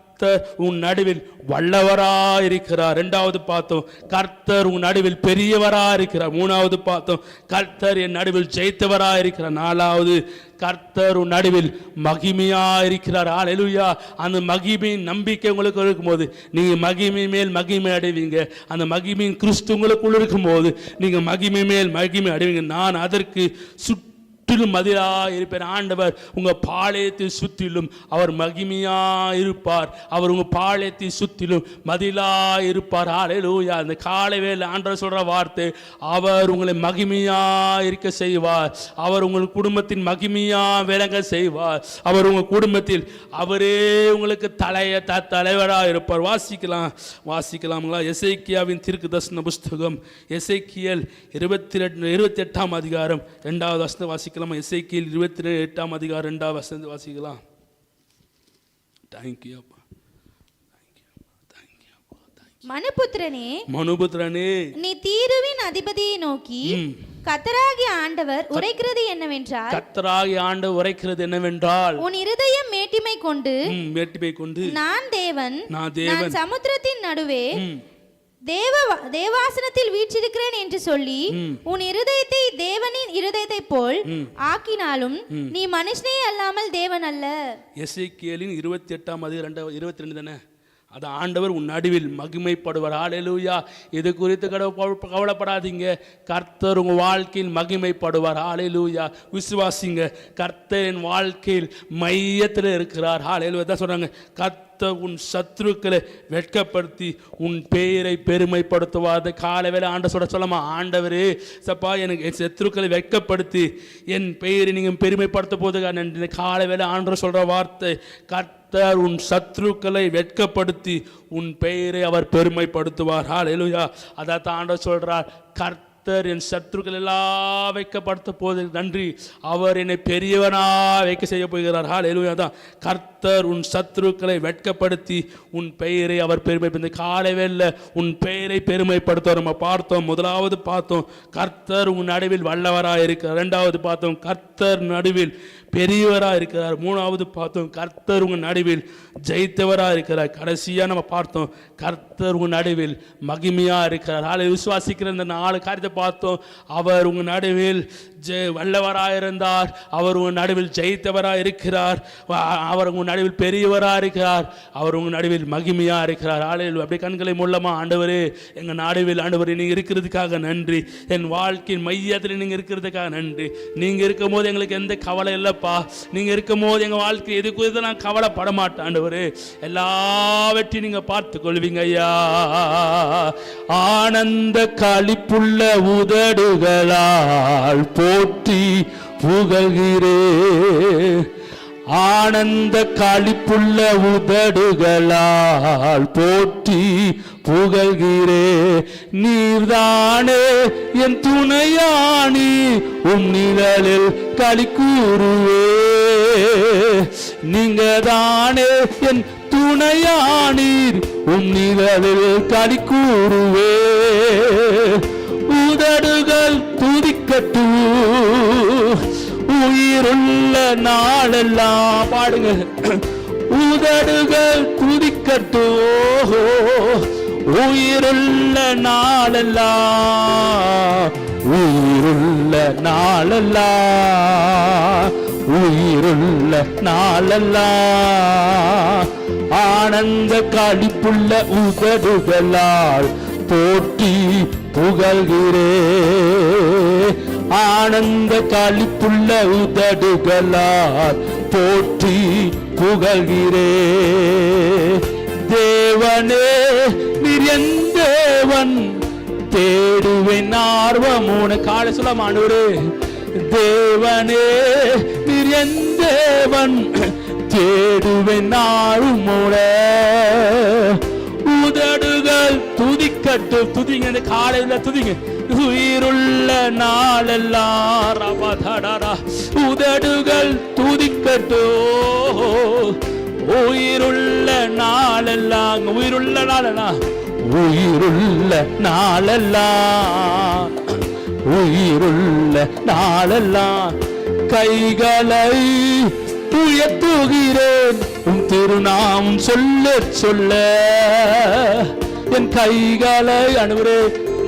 உன் நடுவில் வல்லவரா இருக்கிறார். 2வது பார்த்தோம், கர்த்தர் உன் நடுவில் பெரியவரா இருக்கிறார். 3வது பார்த்தோம், கர்த்தர் என் நடுவில் ஜெயித்தவரா இருக்கிறார். 4வது, கர்த்தர் உன் நடுவில் மகிமையா இருக்கிறார். ஹல்லேலூயா. அந்த மகிமையின் நம்பிக்கை உங்களுக்கு இருக்கும்போது நீங்க மகிமை மேல் மகிமை அடைவீங்க. அந்த மகிமையின் கிறிஸ்து உங்களுக்குள்ள இருக்கும்போது நீங்க மகிமை மேல் மகிமை அடைவீங்க. நான் அதற்கு சுற்றிலும் மதிலா இருப்பேன். ஆண்டவர் உங்க பாளையத்தை சுற்றிலும் அவர் மகிமையா இருப்பார். அவர் உங்க பாளையத்தை சுற்றிலும் மதிலா இருப்பார். ஹல்லேலூயா. அந்த காலை வேளையில ஆண்டவர் சொல்ற வார்த்தை, அவர் உங்களை மகிமையா இருக்க செய்வார். அவர் உங்கள் குடும்பத்தின் மகிமையா விளங்க செய்வார். அவர் உங்க குடும்பத்தில் அவரே உங்களுக்கு தலைவராக இருப்பார். வாசிக்கலாங்களா? எசேக்கியாவின் தீர்க்கதரிசன புஸ்தகம், எசேக்கியேல் 28ஆம் அதிகாரம் 2வது வசனத்தை வாசிக்கலாம். எசேக்கியேல் 28ஆம் அதிகாரம் 2வது வசனத்தை வாசிக்கலாம். தேங்க்யூ. மனுபுத்திரனே, நீ தீருவின் அதிபதியை நோக்கி, கர்த்தராகிய ஆண்டவர் உரைக்கிறது என்னவென்றால், உன் இருதயம் மேட்டிமை கொண்டு, நான் தேவன், சமுத்திரத்தின் நடுவே தேவாசனத்தில் வீற்றிருக்கிறேன் என்று சொல்லி உன் இருதயத்தை தேவனின் இருதயத்தை போல் ஆக்கினாலும் நீ மனுஷனே அல்லாமல் தேவன் அல்ல. எசேக்கியேலின் 28:22 தானே. அது ஆண்டவர் உன் நடுவில் மகிமைப்படுவார். ஹல்லேலூயா. இது குறித்து கவலைப்படாதீங்க. கர்த்தர் உங்கள் வாழ்க்கையில் மகிமைப்படுவார். ஹல்லேலூயா. விசுவாசிங்க, கர்த்தரின் வாழ்க்கையில் மையத்தில் இருக்கிறார். ஹல்லேலூயா தான் சொல்றாங்க. கர்த்தர் உன் சத்துருக்களை வெட்கப்படுத்தி உன் பெயரை பெருமைப்படுத்துவார். காலை வேலை ஆண்ட சொல்லமா, ஆண்டவரே சப்பா எனக்கு என் சத்துருக்களை வெட்கப்படுத்தி என் பெயரை நீங்கள் பெருமைப்படுத்த போதுக்காக நன்றி. காலை வேலை ஆண்டவர் சொல்ற வார்த்தை, கர்த்தர் உன் சத்துருக்களை வெட்கப்படுத்தி உன் பெயரை அவர் பெருமைப்படுத்துவார். ஹல்லேலூயா. அதான் ஆண்டவர் சொல்றார், கர்த்தர் என் சத்துருக்கள் எல்லாம் வைக்கப்படுத்த போது நன்றி, அவர் என்னை பெரியவனா வைக்க செய்ய போகிறார். ஹல்லேலூயா. தான் கர்த்தர் உன் சத்துருக்களை வெட்கப்படுத்தி உன் பெயரை அவர் பெருமைப்படுத்த. காலை வேளையில உன் பெயரை பெருமைப்படுத்துவார். நம்ம பார்த்தோம், முதலாவது பார்த்தோம் கர்த்தர் உன் நடுவில் வல்லவராக இருக்கிறார். இரண்டாவது பார்த்தோம் கர்த்தர் நடுவில் பெரியவராக இருக்கிறார். மூணாவது பார்த்தோம் கர்த்தர் உங்கள் நடுவில் ஜெயித்தவராக இருக்கிறார். கடைசியாக நம்ம பார்த்தோம் கர்த்தர் உங்கள் நடுவில் மகிமையாக இருக்கிறார். ஆளை விசுவாசிக்கிற இந்த 4 காரியத்தை பார்த்தோம். அவர் உங்கள் நடுவில் வல்லவராக இருந்தார், அவர் உங்கள் நடுவில் ஜெயித்தவராக இருக்கிறார், அவர் உங்கள் நடுவில் பெரியவராக இருக்கிறார், அவர் உங்கள் நடுவில் மகிமையாக இருக்கிறார். ஆளையில் அப்படியே கண்களை மூலமா, ஆண்டவரே எங்கள் நடுவில் ஆண்டவரே நீங்கள் இருக்கிறதுக்காக நன்றி, என் வாழ்க்கையின் மையத்தில் நீங்கள் இருக்கிறதுக்காக நன்றி. நீங்கள் இருக்கும் போது எங்களுக்கு எந்த கவலை இல்லைப்பா, நீங்கள் இருக்கும் போது எங்கள் வாழ்க்கை எது குறித்து நான் கவலைப்பட மாட்டேன். ஆண்டவரே எல்லாவற்றையும் நீங்கள் பார்த்து கொள்வீங்க ஐயா. ஆனந்த களிப்புள்ள உதடுகளால் போற்றி புகழ்கிறே, ஆனந்த களிப்புள்ள உதடுகளால் போற்றி புகழ்கிறே. நீர்தானே என் துணையானி, உம் நிழலில் களி கூறுவே. நீங்க தானே என் துணையானீர், உம் நிழலில் களி கூறுவே. உதடுகள் துதிக்கட்டும் உயிருள்ள நாளெல்லாம். பாடுங்க. உதடுகள் துதிக்கட்டும் உயிருள்ள நாளெல்லாம், உயிருள்ள நாளெல்லாம், உயிருள்ள நாளெல்லாம். ஆனந்த களிப்புள்ள உதடுகளால் போற்றி புகழ்கிறே, ஆனந்த களிப்புள்ள உதடுகளால் போற்றி புகழ்கிறே. தேவனே நீர் என் தேவன், தேடுவேன் ஆர்வமோன. காலை சொல்லாம ஆண்டவரே, தேவனே நீர் என் தேவன், தேடுவேன் ஆர்வமோன. உதடுகள் துதிக்கட்டும். துதிங்க, இந்த காலையில் துதிங்க. உயிருள்ள நாளெல்லாம் உதடுகள் துதிக்கட்டும் உயிருள்ள நாளெல்லாம், உயிருள்ள நாளெல்லாம், உயிருள்ள நாளெல்லாம், உயிருள்ள நாளெல்லாம். கைகளை உயர்த்துகிறேன் உன் திருநாமம் சொல்ல சொல்ல. என் கைகளை ஆண்டவரே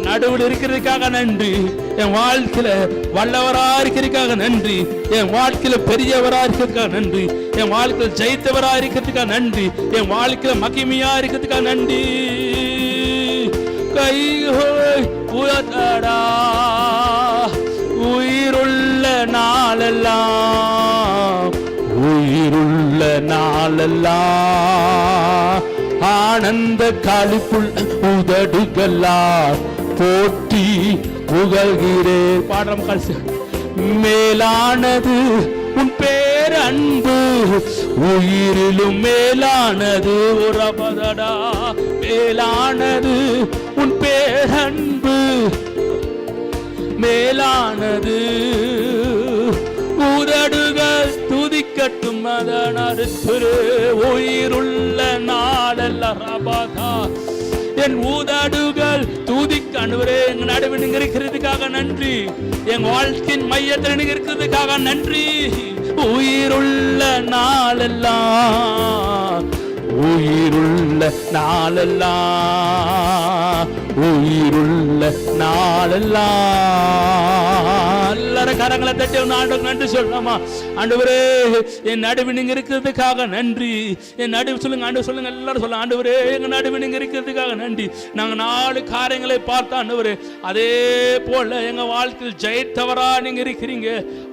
நடுவில் இருக்கிறதுக்காக நன்றி, என் வாழ்க்கையில வல்லவரா இருக்கிறதுக்காக நன்றி, என் வாழ்க்கையில பெரியவரா இருக்கிறதுக்காக நன்றி, என் வாழ்க்கையில ஜெயித்தவரா இருக்கிறதுக்காக நன்றி, என் வாழ்க்கையில மகிமையா இருக்கிறதுக்காக நன்றி. கைகள் உயர்த்தடா உயிருள்ள நாளெல்லாம், உயிருள்ள நாளெல்லாம். ஆனந்த களிப்புள்ள உதடுகளால் போற்றி புகழ்கிறே. பாடுறோம் கடைசி. மேலானது உன் பேரன்பு, உயிரிலும் மேலானது ஒரு பதடா. மேலானது உன் பேரன்பு, மேலானது. உதடுகள் துதிக்கட்டும் அதனது உயிருள்ள நாளெல்லாம். என் உதடுகள் துதிக்க. ஆண்டவரே எங்க நடுவில் நீங்க இருக்கிறதுக்காக நன்றி, என் வாழ்க்கையின் மையத்தில் நீங்க இருக்கிறதுக்காக நன்றி. உயிருள்ள நாளெல்லாம், உயிருள்ள நாளெல்லாம், உயிருள்ள நாளெல்லாம். எல்லாரும் கரங்களை தட்டி ஆண்டவருக்கு நன்றி சொல்லலாமா? ஆண்டவரே என் நடுவு நீங்க இருக்கிறதுக்காக நன்றி. என் நடுவு சொல்லுங்க, ஆண்டவர் சொல்லுங்க, எல்லாரும் சொல்லுங்க, ஆண்டவரே எங்க நடுவு நீங்க இருக்கிறதுக்காக நன்றி. நாங்க 4 காரியங்களை பார்த்தோம் ஆண்டவரே. அதே போல எங்க வாழ்க்கையில் ஜெயித்தவரா நீங்க இருக்கிறீங்க,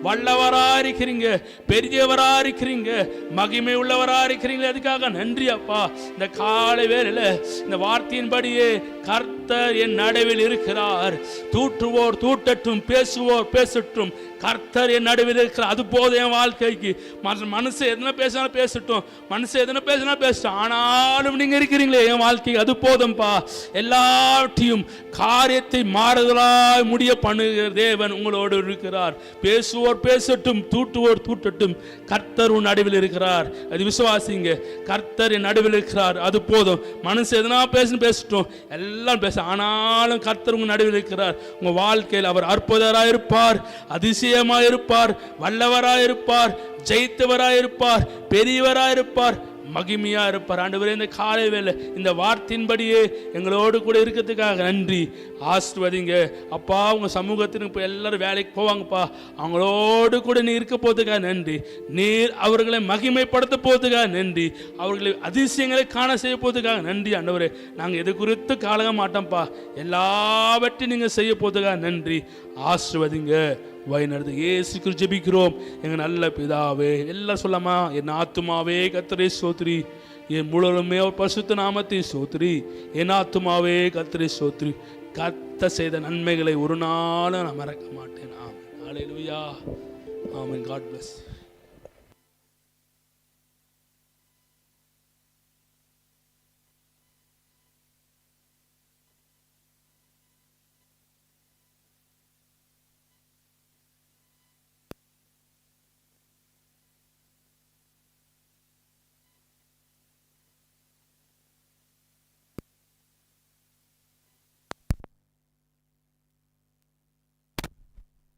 வல்லவரா இருக்கிறீங்க, பெரியவரா இருக்கிறீங்க, மகிமை உள்ளவரா இருக்கிறீங்க. அதுக்காக நன்றி அப்பா. இந்த காலை வேளையில இந்த வார்த்தையின்படியே கர்த்தர் என் நடுவில் இருக்கிறார். தூற்றுவோர் தூட்டட்டும், பேசுவோர் பேசட்டும், கர்த்தர் என் நடுவில் இருக்கிறார். அது போதும் என் வாழ்க்கைக்கு. மனசு எதனா பேசினாலும் பேசட்டும், மனசு எதனா பேசினா பேசட்டும், ஆனாலும் நீங்க இருக்கிறீங்களே என் வாழ்க்கைக்கு, அது போதும்பா. எல்லாவற்றையும் காரியத்தை மாறுதலாய் முடிய பண்ணுகிற தேவன் உங்களோடு இருக்கிறார். பேசுவோர் பேசட்டும், தூட்டுவோர் தூட்டட்டும், கர்த்தர் உன் நடுவில் இருக்கிறார். அது விசுவாசிங்க. கர்த்தர் என் நடுவில் இருக்கிறார், அது போதும். மனசு எதனா பேசட்டும், எல்லாம் பேச, ஆனாலும் கர்த்தர் உங்க நடுவில் இருக்கிறார். உங்க வாழ்க்கையில் அவர் அற்புதராயிருப்பார், அதிசயமாயிருப்பார், வல்லவராயிருப்பார், ஜெயித்தவராயிருப்பார், பெரியவராயிருப்பார், மகிமையா இருப்பார். ஆண்டவரே இந்த காலை வேளை இந்த வார்த்தையின்படியே எங்களோடு கூட இருக்கிறதுக்காக நன்றி. ஆசீர்வதிங்க அப்பா. உங்க சமூகத்திற்கு இப்போ எல்லாரும் வேலைக்கு போவாங்கப்பா, அவங்களோடு கூட நீ இருக்க போறதுக்காக நன்றி. நீர் அவர்களை மகிமைப்படுத்த போறதுக்காக நன்றி. அவர்களை அதிசயங்களை காண செய்ய போறதுக்காக நன்றி. ஆண்டவரே நாங்கள் எது குறித்து காலக மாட்டோம்ப்பா, எல்லாவற்றையும் நீங்க செய்ய போறதுக்காக நன்றி. ஆசீர்வதிங்க, வழிநடத்து. இயேசு கிறிஸ்துவில் ஜெபிக்கிறோம் எங்க நல்ல பிதாவே. எல்லாம் சொல்லாமா? என் ஆத்துமாவே கர்த்தரை ஸ்தோத்திரி, என் முழுவதுமே பரிசுத்த நாமத்தை ஸ்தோத்திரி, என் ஆத்துமாவே கர்த்தரை ஸ்தோத்திரி. கர்த்தர் செய்த நன்மைகளை ஒரு நாளும் நான் மறக்க மாட்டேன். ஆமென். ஹல்லேலூயா. ஆமென். God plus.